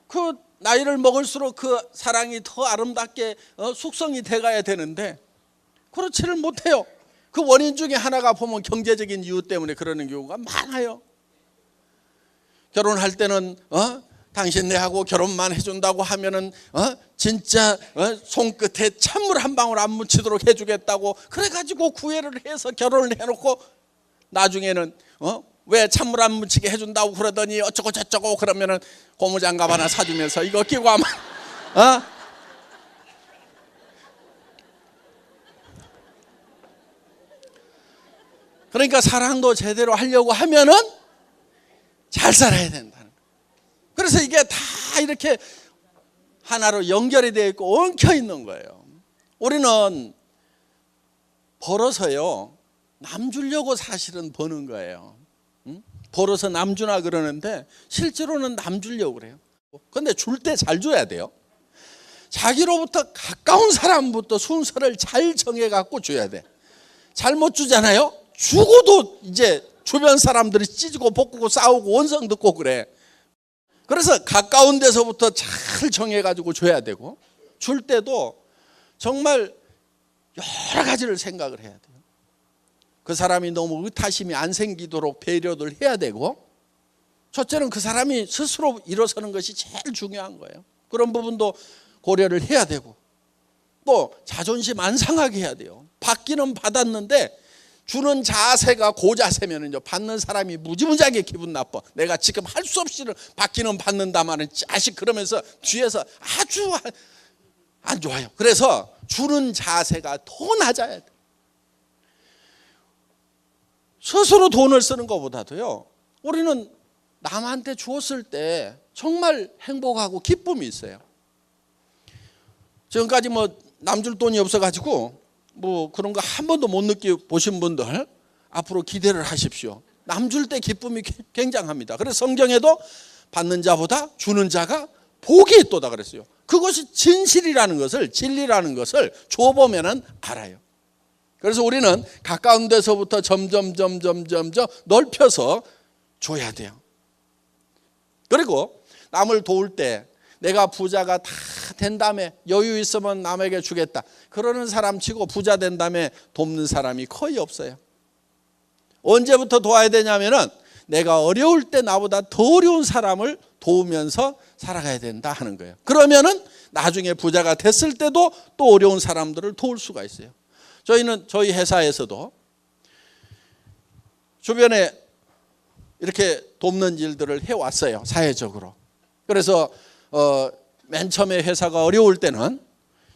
그 나이를 먹을수록 그 사랑이 더 아름답게 숙성이 돼가야 되는데 그렇지를 못해요. 그 원인 중에 하나가 보면 경제적인 이유 때문에 그러는 경우가 많아요. 결혼할 때는 당신 내하고 결혼만 해준다고 하면은 진짜 손끝에 찬물 한 방울 안 묻히도록 해주겠다고 그래가지고 구애를 해서 결혼을 해놓고 나중에는 왜 찬물 안 묻히게 해준다고 그러더니 어쩌고 저쩌고 그러면은 고무장갑 하나 사주면서 이거 끼고 하면 그러니까 사랑도 제대로 하려고 하면은 잘 살아야 된다는 거예요. 그래서 이게 다 이렇게 하나로 연결이 되어 있고 엉켜 있는 거예요. 우리는 벌어서요 남 주려고 사실은 버는 거예요. 벌어서 남 주나 그러는데 실제로는 남 주려고 그래요. 그런데 줄 때 잘 줘야 돼요. 자기로부터 가까운 사람부터 순서를 잘 정해갖고 줘야 돼. 잘못 주잖아요. 주고도 이제 주변 사람들이 찢고 볶고 싸우고 원성 듣고 그래. 그래서 가까운 데서부터 잘 정해가지고 줘야 되고 줄 때도 정말 여러 가지를 생각을 해야 돼요. 그 사람이 너무 의타심이 안 생기도록 배려를 해야 되고 첫째는 그 사람이 스스로 일어서는 것이 제일 중요한 거예요. 그런 부분도 고려를 해야 되고 또 자존심 안 상하게 해야 돼요. 받기는 받았는데 주는 자세가 고자세면은요 받는 사람이 무지무지하게 기분 나빠. 내가 지금 할 수 없이는 받기는 받는다마는 자식 그러면서 뒤에서 아주 안 좋아요. 그래서 주는 자세가 더 낮아야 돼. 스스로 돈을 쓰는 것보다도요 우리는 남한테 주었을 때 정말 행복하고 기쁨이 있어요. 지금까지 뭐 남줄 돈이 없어가지고 뭐 그런 거 한 번도 못 느껴보신 분들 앞으로 기대를 하십시오. 남줄 때 기쁨이 굉장합니다. 그래서 성경에도 받는 자보다 주는 자가 복이 있도다 그랬어요. 그것이 진실이라는 것을 진리라는 것을 줘보면 알아요. 그래서 우리는 가까운 데서부터 점점 넓혀서 줘야 돼요. 그리고 남을 도울 때 내가 부자가 다 된 다음에 여유 있으면 남에게 주겠다 그러는 사람 치고 부자 된 다음에 돕는 사람이 거의 없어요. 언제부터 도와야 되냐면은 내가 어려울 때 나보다 더 어려운 사람을 도우면서 살아가야 된다 하는 거예요. 그러면은 나중에 부자가 됐을 때도 또 어려운 사람들을 도울 수가 있어요. 저희 회사에서도 주변에 이렇게 돕는 일들을 해왔어요. 사회적으로. 그래서 맨 처음에 회사가 어려울 때는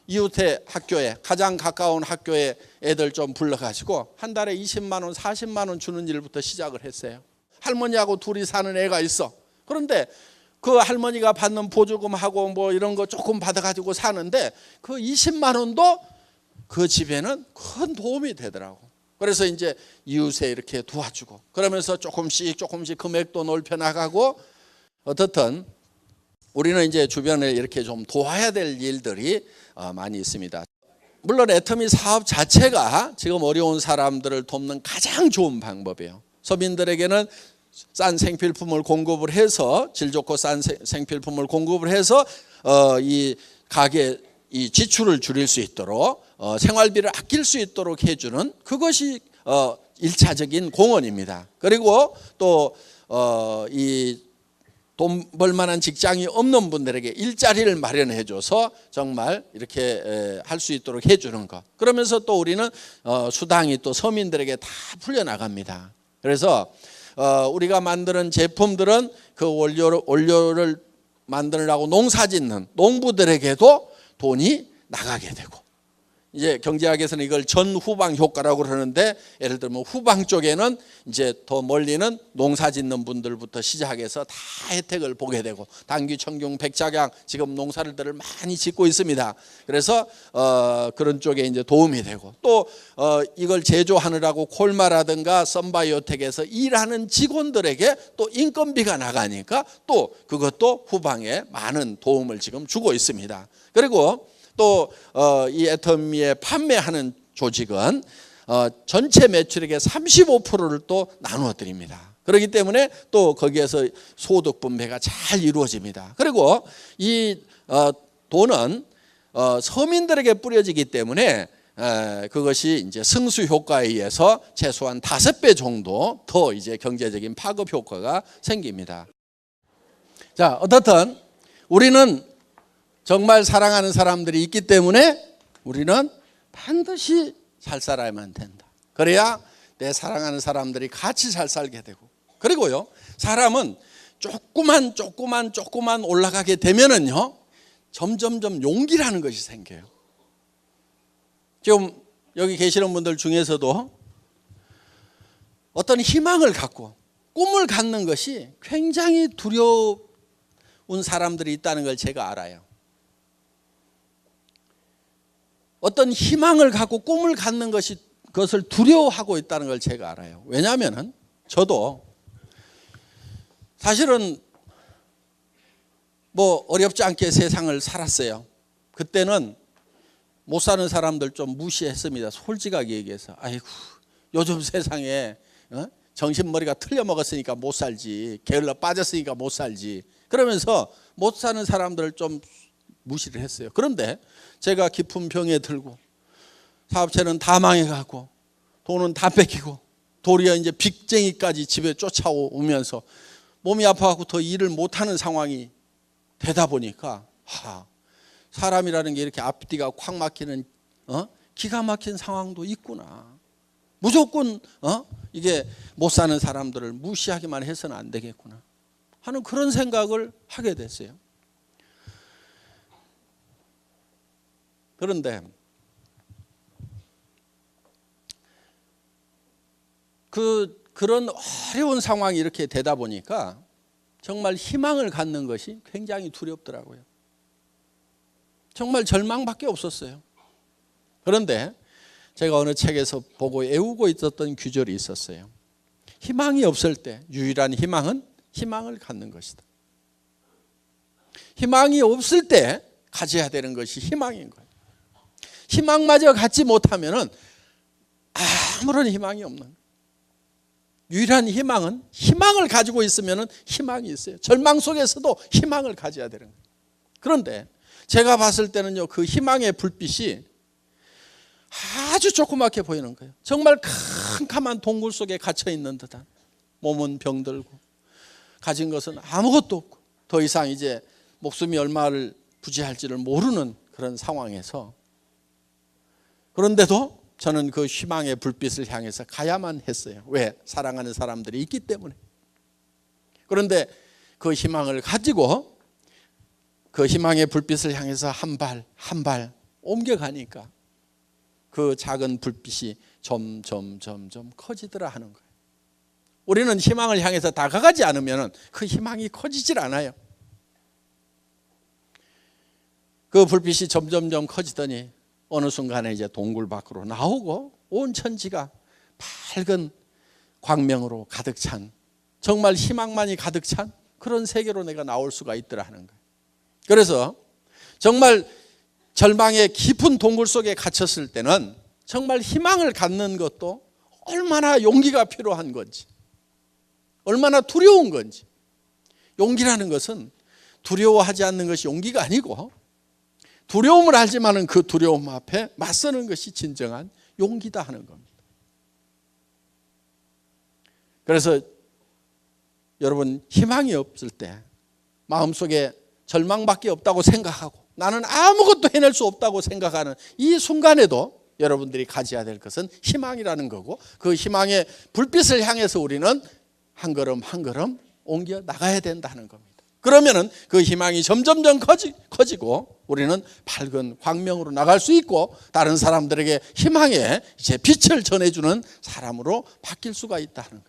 이웃의 학교에 가장 가까운 학교에 애들 좀 불러가지고 한 달에 20만 원 40만 원 주는 일부터 시작을 했어요. 할머니하고 둘이 사는 애가 있어. 그런데 그 할머니가 받는 보조금하고 뭐 이런 거 조금 받아가지고 사는데 그 20만 원도 그 집에는 큰 도움이 되더라고. 그래서 이제 이웃에 이렇게 도와주고 그러면서 조금씩 금액도 넓혀 나가고 어떻든 우리는 이제 주변에 이렇게 좀 도와야 될 일들이 많이 있습니다. 물론 애터미 사업 자체가 지금 어려운 사람들을 돕는 가장 좋은 방법이에요. 서민들에게는 싼 생필품을 공급을 해서 질 좋고 싼 생필품을 공급을 해서 이 가게 이 지출을 줄일 수 있도록 생활비를 아낄 수 있도록 해주는 그것이 1차적인 공헌입니다. 그리고 또 이 돈 벌만한 직장이 없는 분들에게 일자리를 마련해줘서 정말 이렇게 할 수 있도록 해주는 것. 그러면서 또 우리는 수당이 또 서민들에게 다 풀려나갑니다. 그래서 우리가 만드는 제품들은 그 원료를 만들라고 농사짓는 농부들에게도 돈이 나가게 되고 이제 경제학에서는 이걸 전후방 효과라고 그러는데, 예를 들면 후방 쪽에는 이제 더 멀리는 농사 짓는 분들부터 시작해서 다 혜택을 보게 되고, 당귀, 청경, 백작양 지금 농사들을 많이 짓고 있습니다. 그래서 그런 쪽에 이제 도움이 되고, 또 이걸 제조하느라고 콜마라든가 썬바이오텍에서 일하는 직원들에게 또 인건비가 나가니까 또 그것도 후방에 많은 도움을 지금 주고 있습니다. 그리고 또 이 애터미에 판매하는 조직은 전체 매출액의 35%를 또 나누어 드립니다. 그렇기 때문에 또 거기에서 소득 분배가 잘 이루어집니다. 그리고 이 돈은 서민들에게 뿌려지기 때문에 그것이 이제 승수 효과에 의해서 최소한 5배 정도 더 이제 경제적인 파급 효과가 생깁니다. 자, 어떻든 우리는 정말 사랑하는 사람들이 있기 때문에 우리는 반드시 잘 살아야만 된다. 그래야 내 사랑하는 사람들이 같이 잘 살게 되고, 그리고요, 사람은 조금만 올라가게 되면은요, 점점점 용기라는 것이 생겨요. 지금 여기 계시는 분들 중에서도 어떤 희망을 갖고 꿈을 갖는 것이 굉장히 두려운 사람들이 있다는 걸 제가 알아요. 어떤 희망을 갖고 꿈을 갖는 것이, 그것을 두려워하고 있다는 걸 제가 알아요. 왜냐하면 저도 사실은 뭐 어렵지 않게 세상을 살았어요. 그때는 못 사는 사람들 좀 무시했습니다. 솔직하게 얘기해서. 아이고, 요즘 세상에 정신머리가 틀려 먹었으니까 못 살지, 게을러 빠졌으니까 못 살지, 그러면서 못 사는 사람들을 좀 무시를 했어요. 그런데 제가 깊은 병에 들고 사업체는 다 망해가고 돈은 다 뺏기고 도리어 이제 빚쟁이까지 집에 쫓아오면서 몸이 아파갖고 더 일을 못하는 상황이 되다 보니까, 사람이라는 게 이렇게 앞뒤가 콱 막히는 기가 막힌 상황도 있구나. 무조건 이게 못 사는 사람들을 무시하기만 해서는 안 되겠구나 하는 그런 생각을 하게 됐어요. 그런데 그런 어려운 상황이 이렇게 되다 보니까 정말 희망을 갖는 것이 굉장히 두렵더라고요. 정말 절망밖에 없었어요. 그런데 제가 어느 책에서 보고 애우고 있었던 규절이 있었어요. 희망이 없을 때 유일한 희망은 희망을 갖는 것이다. 희망이 없을 때 가져야 되는 것이 희망인 거예요. 희망마저 갖지 못하면 아무런 희망이 없는 거예요. 유일한 희망은 희망을 가지고 있으면 희망이 있어요. 절망 속에서도 희망을 가져야 되는 거예요. 그런데 제가 봤을 때는요, 그 희망의 불빛이 아주 조그맣게 보이는 거예요. 정말 캄캄한 동굴 속에 갇혀 있는 듯한, 몸은 병들고 가진 것은 아무것도 없고 더 이상 이제 목숨이 얼마를 부지할지를 모르는 그런 상황에서, 그런데도 저는 그 희망의 불빛을 향해서 가야만 했어요. 왜? 사랑하는 사람들이 있기 때문에. 그런데 그 희망을 가지고 그 희망의 불빛을 향해서 한 발 한 발 옮겨가니까 그 작은 불빛이 점점 커지더라 하는 거예요. 우리는 희망을 향해서 다가가지 않으면 그 희망이 커지질 않아요. 그 불빛이 점점 커지더니 어느 순간에 이제 동굴 밖으로 나오고 온 천지가 밝은 광명으로 가득 찬, 정말 희망만이 가득 찬 그런 세계로 내가 나올 수가 있더라 하는 거예요. 그래서 정말 절망의 깊은 동굴 속에 갇혔을 때는 정말 희망을 갖는 것도 얼마나 용기가 필요한 건지, 얼마나 두려운 건지. 용기라는 것은 두려워하지 않는 것이 용기가 아니고, 두려움을 알지만은 그 두려움 앞에 맞서는 것이 진정한 용기다 하는 겁니다. 그래서 여러분, 희망이 없을 때, 마음속에 절망밖에 없다고 생각하고 나는 아무것도 해낼 수 없다고 생각하는 이 순간에도 여러분들이 가져야 될 것은 희망이라는 거고, 그 희망의 불빛을 향해서 우리는 한 걸음 한 걸음 옮겨 나가야 된다는 겁니다. 그러면은 그 희망이 점점점 커지고 우리는 밝은 광명으로 나갈 수 있고 다른 사람들에게 희망의 이제 빛을 전해주는 사람으로 바뀔 수가 있다는 거예요.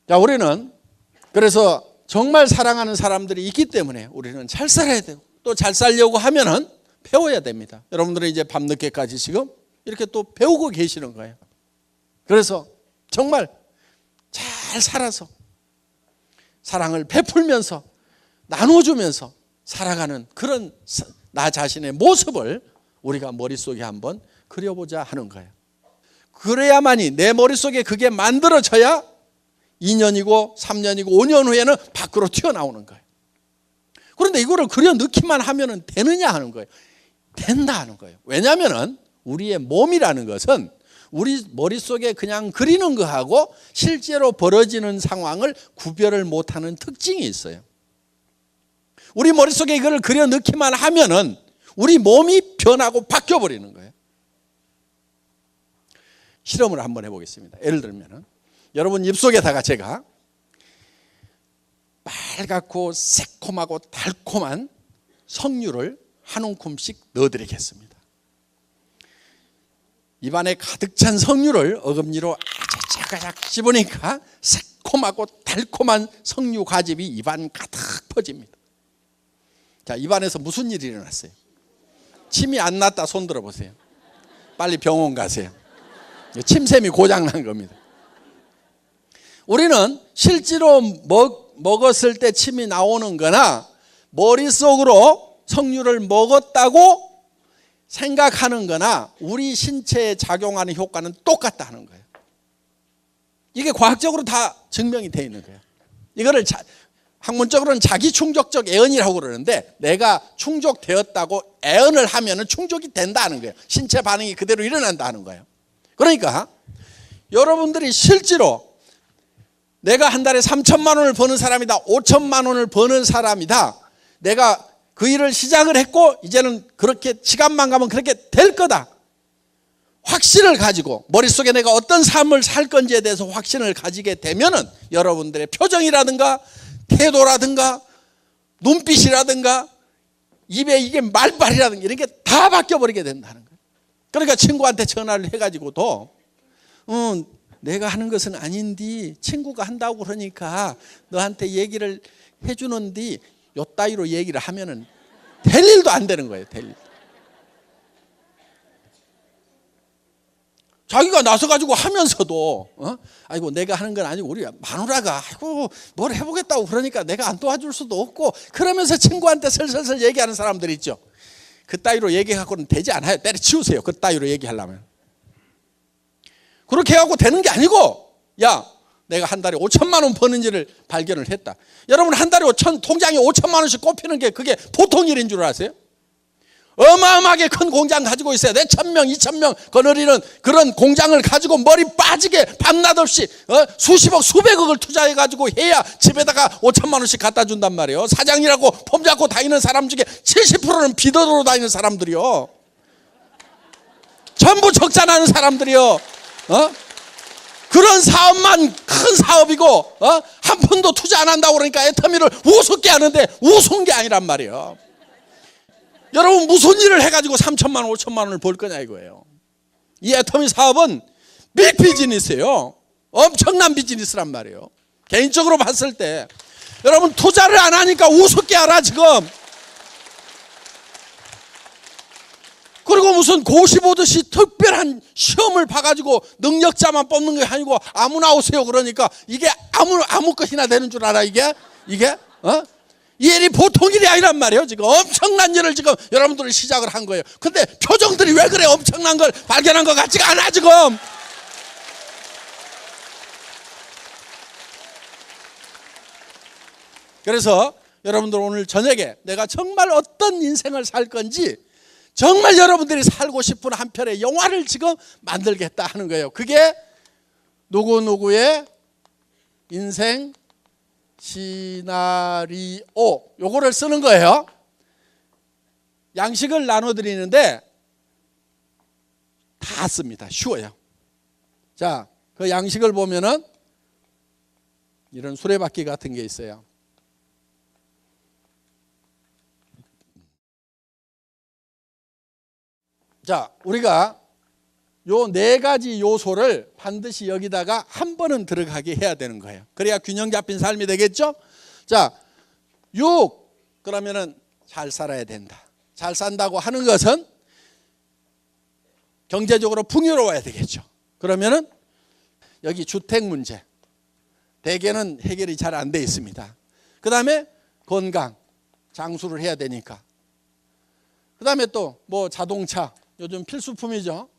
자, 우리는 그래서 정말 사랑하는 사람들이 있기 때문에 우리는 잘 살아야 되고 또 잘 살려고 하면은 배워야 됩니다. 여러분들은 이제 밤늦게까지 지금 이렇게 또 배우고 계시는 거예요. 그래서 정말 잘 살아서 사랑을 베풀면서 나눠주면서 살아가는 그런 나 자신의 모습을 우리가 머릿속에 한번 그려보자 하는 거예요. 그래야만이 내 머릿속에 그게 만들어져야 2년이고 3년이고 5년 후에는 밖으로 튀어나오는 거예요. 그런데 이거를 그려 넣기만 하면 되느냐 하는 거예요. 된다 하는 거예요. 왜냐하면 우리의 몸이라는 것은 우리 머릿속에 그냥 그리는 거하고 실제로 벌어지는 상황을 구별을 못하는 특징이 있어요. 우리 머릿속에 이걸 그려 넣기만 하면은 우리 몸이 변하고 바뀌어 버리는 거예요. 실험을 한번 해보겠습니다. 예를 들면은 여러분 입속에다가 제가 빨갛고 새콤하고 달콤한 석류를 한 움큼씩 넣어드리겠습니다. 입안에 가득 찬 석류를 어금니로 아작아작 씹으니까 새콤하고 달콤한 석류 과즙이 입안 가득 퍼집니다. 자, 입안에서 무슨 일이 일어났어요? 침이 안 났다 손 들어보세요. 빨리 병원 가세요. 침샘이 고장난 겁니다. 우리는 실제로 먹었을 때 침이 나오는 거나 머릿속으로 석류를 먹었다고 생각하는 거나 우리 신체에 작용하는 효과는 똑같다 하는 거예요. 이게 과학적으로 다 증명이 되어 있는 거예요. 이거를 학문적으로는 자기 충족적 애언이라고 그러는데 내가 충족되었다고 애언을 하면은 충족이 된다는 거예요. 신체 반응이 그대로 일어난다는 거예요. 그러니까 여러분들이 실제로 내가 한 달에 3천만 원을 버는 사람이다, 5천만 원을 버는 사람이다, 내가 그 일을 시작을 했고 이제는 그렇게 시간만 가면 그렇게 될 거다, 확신을 가지고 머릿속에 내가 어떤 삶을 살 건지에 대해서 확신을 가지게 되면은 여러분들의 표정이라든가 태도라든가 눈빛이라든가 입에 이게 말빨이라든가 이런 게 다 바뀌어 버리게 된다는 거예요. 그러니까 친구한테 전화를 해가지고도 내가 하는 것은 아닌데 친구가 한다고 그러니까 너한테 얘기를 해주는데 요 따위로 얘기를 하면은 될 일도 안 되는 거예요. 될 일. 자기가 나서가지고 하면서도 아이고 내가 하는 건 아니고 우리 마누라가 아이고 뭘 해보겠다고 그러니까 내가 안 도와줄 수도 없고 그러면서 친구한테 설설설 얘기하는 사람들 있죠. 그 따위로 얘기하고는 되지 않아요. 때려치우세요. 그 따위로 얘기하려면. 그렇게 해갖고 되는 게 아니고 야 내가 한 달에 5천만 원 버는지를 발견을 했다. 여러분 한 달에 통장에 5천만 원씩 꼽히는 게 그게 보통 일인 줄 아세요? 어마어마하게 큰 공장 가지고 있어야 돼. 1,000명, 2,000명 거느리는 그런 공장을 가지고 머리 빠지게 밤낮 없이 수십억, 수백억을 투자해가지고 해야 집에다가 5천만 원씩 갖다 준단 말이에요. 사장이라고 폼 잡고 다니는 사람 중에 70%는 비더로 다니는 사람들이요. 전부 적자나는 사람들이요. 그런 사업만 큰 사업이고 한 푼도 투자 안 한다고 그러니까 애터미를 우습게 하는데 우스운 게 아니란 말이에요. 여러분 무슨 일을 해가지고 3천만 원 5천만 원을 벌 거냐 이거예요. 이 애터미 사업은 빅 비즈니스예요. 엄청난 비즈니스란 말이에요. 개인적으로 봤을 때 여러분 투자를 안 하니까 우습게 알아 지금. 그리고 무슨 고시 보듯이 특별한 시험을 봐가지고 능력자만 뽑는 게 아니고 아무나 오세요 그러니까 이게 아무 것이나 되는 줄 알아 이게 이 일이 보통 일이 아니란 말이에요. 지금 엄청난 일을 지금 여러분들이 시작을 한 거예요. 근데 표정들이 왜 그래? 엄청난 걸 발견한 것 같지가 않아 지금. 그래서 여러분들 오늘 저녁에 내가 정말 어떤 인생을 살 건지 정말 여러분들이 살고 싶은 한 편의 영화를 지금 만들겠다 하는 거예요. 그게 누구누구의 인생 시나리오 요거를 쓰는 거예요. 양식을 나눠드리는데 다 씁니다. 쉬워요. 자, 그 양식을 보면은 이런 수레바퀴 같은 게 있어요. 자, 우리가 요 네 가지 요소를 반드시 여기다가 한 번은 들어가게 해야 되는 거예요. 그래야 균형 잡힌 삶이 되겠죠? 자, 6. 그러면은 잘 살아야 된다. 잘 산다고 하는 것은 경제적으로 풍요로워야 되겠죠. 그러면은 여기 주택 문제 대개는 해결이 잘 안 돼 있습니다. 그 다음에 건강, 장수를 해야 되니까. 그 다음에 또 뭐 자동차, 요즘 필수품이죠.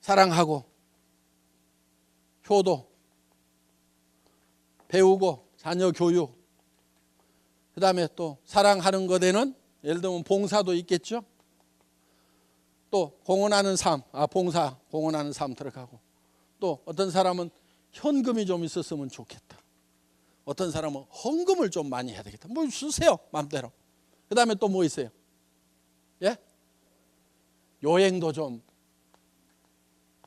사랑하고 효도, 배우고 자녀 교육, 그 다음에 또 사랑하는 것에는 예를 들면 봉사도 있겠죠. 또 공헌하는 삶, 봉사 공헌하는 삶 들어가고, 또 어떤 사람은 현금이 좀 있었으면 좋겠다. 어떤 사람은 헌금을 좀 많이 해야 되겠다. 뭐 쓰세요, 마음대로. 그 다음에 또 뭐 있어요? 예? 여행도 좀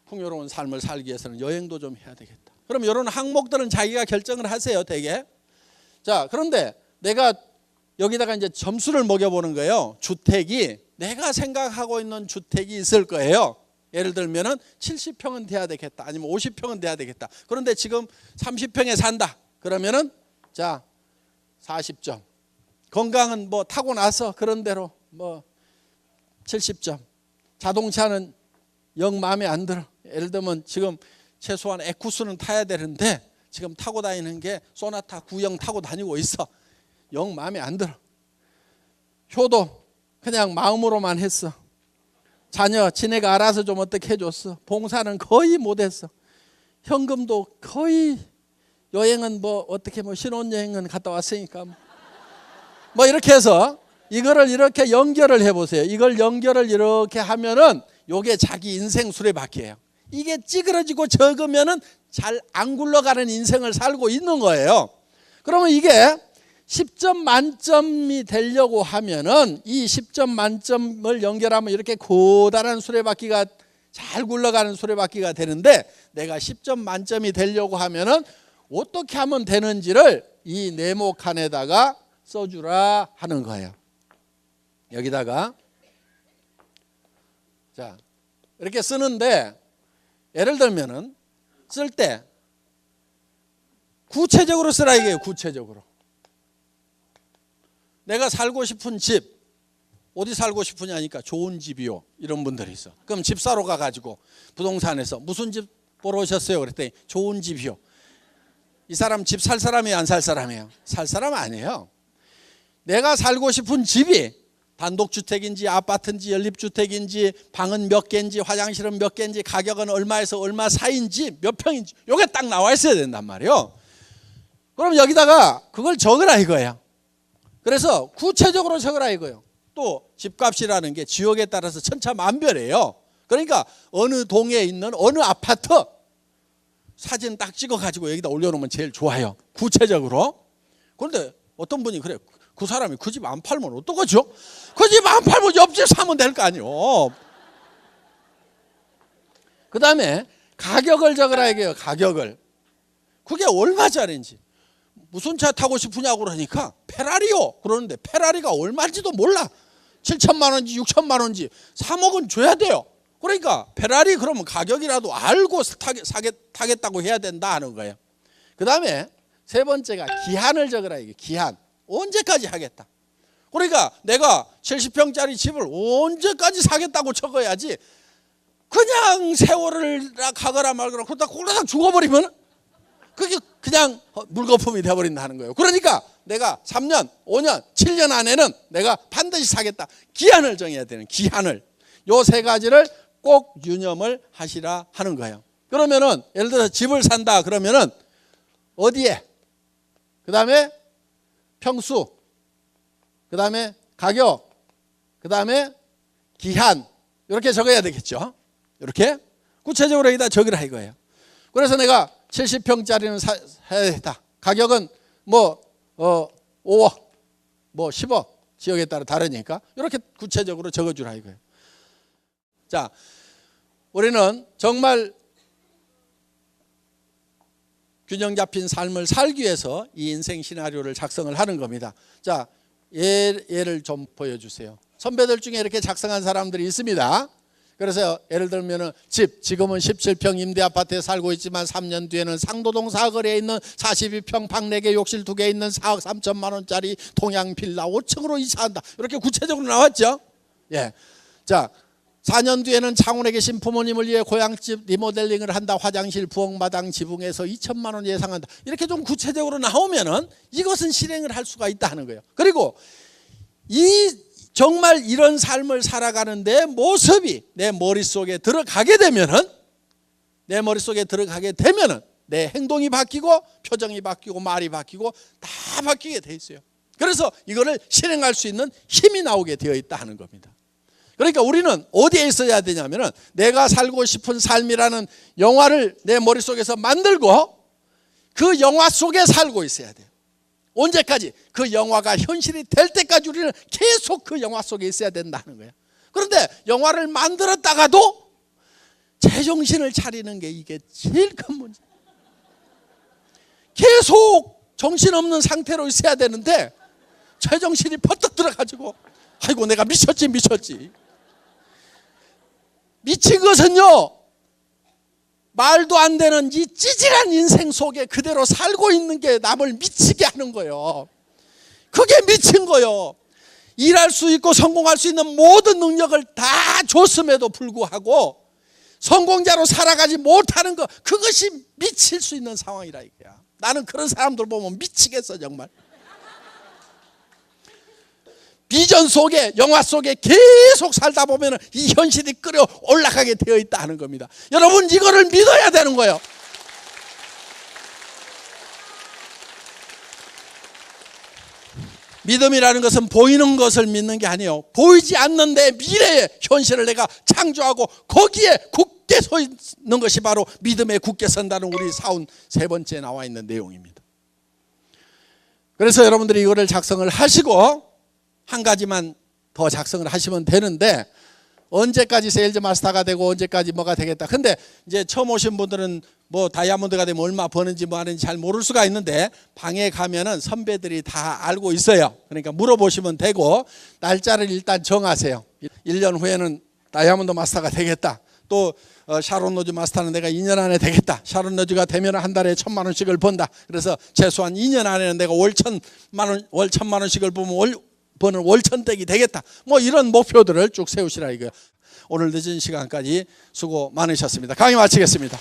풍요로운 삶을 살기 위해서는 여행도 좀 해야 되겠다. 그럼 이런 항목들은 자기가 결정을 하세요, 되게. 자, 그런데 내가 여기다가 이제 점수를 먹여보는 거예요. 주택이 내가 생각하고 있는 주택이 있을 거예요. 예를 들면은 70평은 돼야 되겠다. 아니면 50평은 돼야 되겠다. 그런데 지금 30평에 산다. 그러면은 자, 40점. 건강은 뭐 타고 나서 그런 대로 뭐 70점. 자동차는 영 마음에 안 들어. 예를 들면 지금 최소한 에쿠스는 타야 되는데 지금 타고 다니는 게 소나타 9형 타고 다니고 있어. 영 마음에 안 들어. 효도 그냥 마음으로만 했어. 자녀 지네가 알아서 좀 어떻게 해줬어. 봉사는 거의 못했어. 현금도 거의, 여행은 뭐 어떻게 뭐 신혼여행은 갔다 왔으니까 뭐 이렇게 해서 이거를 이렇게 연결을 해보세요. 이걸 연결을 이렇게 하면은 요게 자기 인생 수레바퀴예요. 이게 찌그러지고 적으면은 잘 안 굴러가는 인생을 살고 있는 거예요. 그러면 이게 10점 만점이 되려고 하면은 이 10점 만점을 연결하면 이렇게 고단한 수레바퀴가 잘 굴러가는 수레바퀴가 되는데, 내가 10점 만점이 되려고 하면은 어떻게 하면 되는지를 이 네모칸에다가 써주라 하는 거예요. 여기다가 자 이렇게 쓰는데, 예를 들면은 쓸 때 구체적으로 쓰라 이게요. 구체적으로. 내가 살고 싶은 집, 어디 살고 싶으냐니까 좋은 집이요. 이런 분들이 있어. 그럼 집 사러 가가지고 부동산에서 무슨 집 보러 오셨어요? 그랬더니 좋은 집이요. 이 사람 집 살 사람이에요? 안 살 사람이에요? 살 사람 아니에요. 내가 살고 싶은 집이 단독주택인지 아파트인지 연립주택인지 방은 몇 개인지 화장실은 몇 개인지 가격은 얼마에서 얼마 사이인지 몇 평인지 이게 딱 나와 있어야 된단 말이에요. 그럼 여기다가 그걸 적으라 이거예요. 그래서 구체적으로 적으라 이거예요. 또 집값이라는 게 지역에 따라서 천차만별이에요. 그러니까 어느 동에 있는 어느 아파트 사진 딱 찍어가지고 여기다 올려놓으면 제일 좋아요. 구체적으로. 그런데 어떤 분이 그래, 그 사람이 그 집 안 팔면 어떡하죠? 그 집 안 팔면 옆집 사면 될 거 아니에요. 그 다음에 가격을 적으라 이게요. 가격을. 그게 얼마짜리인지. 무슨 차 타고 싶으냐고 그러니까 페라리요. 그러는데 페라리가 얼마인지도 몰라. 7천만 원인지 6천만 원인지 3억은 줘야 돼요. 그러니까 페라리 그러면 가격이라도 알고 타겠다고 해야 된다 하는 거예요. 그 다음에 세 번째가 기한을 적으라 이게. 기한. 언제까지 하겠다. 그러니까 내가 70평짜리 집을 언제까지 사겠다고 적어야지, 그냥 세월을 가거나 말거나 그러다 꼴딱 죽어버리면 그게 그냥 물거품이 돼버린다는 거예요. 그러니까 내가 3년, 5년, 7년 안에는 내가 반드시 사겠다. 기한을 정해야 되는, 기한을. 요 세 가지를 꼭 유념을 하시라 하는 거예요. 그러면은 예를 들어서 집을 산다 그러면은 어디에, 그 다음에 평수, 그 다음에 가격, 그 다음에 기한, 이렇게 적어야 되겠죠. 이렇게 구체적으로 여기다 적으라 이거예요. 그래서 내가 70평짜리는 사야 되겠다. 가격은 뭐 5억, 뭐 10억, 지역에 따라 다르니까 이렇게 구체적으로 적어주라 이거예요. 자, 우리는 정말 균형 잡힌 삶을 살기 위해서 이 인생 시나리오를 작성을 하는 겁니다. 자, 예를 좀 보여주세요. 선배들 중에 이렇게 작성한 사람들이 있습니다. 그래서 예를 들면은 지금은 17평 임대 아파트에 살고 있지만 3년 뒤에는 상도동 사거리에 있는 42평 방 4개 욕실 2개 있는 4억 3천만 원짜리 동양 빌라 5층으로 이사한다. 이렇게 구체적으로 나왔죠. 예. 자, 4년 뒤에는 창원에 계신 부모님을 위해 고향집 리모델링을 한다. 화장실, 부엌마당, 지붕에서 2천만 원 예상한다. 이렇게 좀 구체적으로 나오면은 이것은 실행을 할 수가 있다 하는 거예요. 그리고 정말 이런 삶을 살아가는데 모습이 내 머릿속에 들어가게 되면은 내 행동이 바뀌고 표정이 바뀌고 말이 바뀌고 다 바뀌게 돼 있어요. 그래서 이거를 실행할 수 있는 힘이 나오게 되어 있다 하는 겁니다. 그러니까 우리는 어디에 있어야 되냐면은 내가 살고 싶은 삶이라는 영화를 내 머릿속에서 만들고 그 영화 속에 살고 있어야 돼요. 언제까지? 그 영화가 현실이 될 때까지 우리는 계속 그 영화 속에 있어야 된다는 거예요. 그런데 영화를 만들었다가도 제정신을 차리는 게 이게 제일 큰 문제. 계속 정신없는 상태로 있어야 되는데 제정신이 퍼뜩 들어가지고 아이고 내가 미쳤지. 미친 것은요, 말도 안 되는 이 찌질한 인생 속에 그대로 살고 있는 게 남을 미치게 하는 거예요. 그게 미친 거예요. 일할 수 있고 성공할 수 있는 모든 능력을 다 줬음에도 불구하고 성공자로 살아가지 못하는 것, 그것이 미칠 수 있는 상황이라 이거야. 나는 그런 사람들 보면 미치겠어 정말. 비전 속에, 영화 속에 계속 살다 보면 이 현실이 끌어 올라가게 되어 있다는 겁니다. 여러분 이거를 믿어야 되는 거예요. 믿음이라는 것은 보이는 것을 믿는 게 아니에요. 보이지 않는 내 미래의 현실을 내가 창조하고 거기에 굳게 서 있는 것이 바로 믿음에 굳게 선다는 우리 사운 3번째 나와 있는 내용입니다. 그래서 여러분들이 이거를 작성을 하시고 한 가지만 더 작성을 하시면 되는데, 언제까지 세일즈 마스터가 되고 언제까지 뭐가 되겠다. 근데 이제 처음 오신 분들은 뭐 다이아몬드가 되면 얼마 버는지 뭐 하는지 잘 모를 수가 있는데 방에 가면은 선배들이 다 알고 있어요. 그러니까 물어보시면 되고 날짜를 일단 정하세요. 1년 후에는 다이아몬드 마스터가 되겠다. 또 샤론 로즈 마스터는 내가 2년 안에 되겠다. 샤론 로즈가 되면 한 달에 1,000만 원씩을 번다. 그래서 최소한 2년 안에는 내가 월 1,000만 원씩을 버는 월천댁이 되겠다. 뭐 이런 목표들을 쭉 세우시라 이거예요. 오늘 늦은 시간까지 수고 많으셨습니다. 강의 마치겠습니다.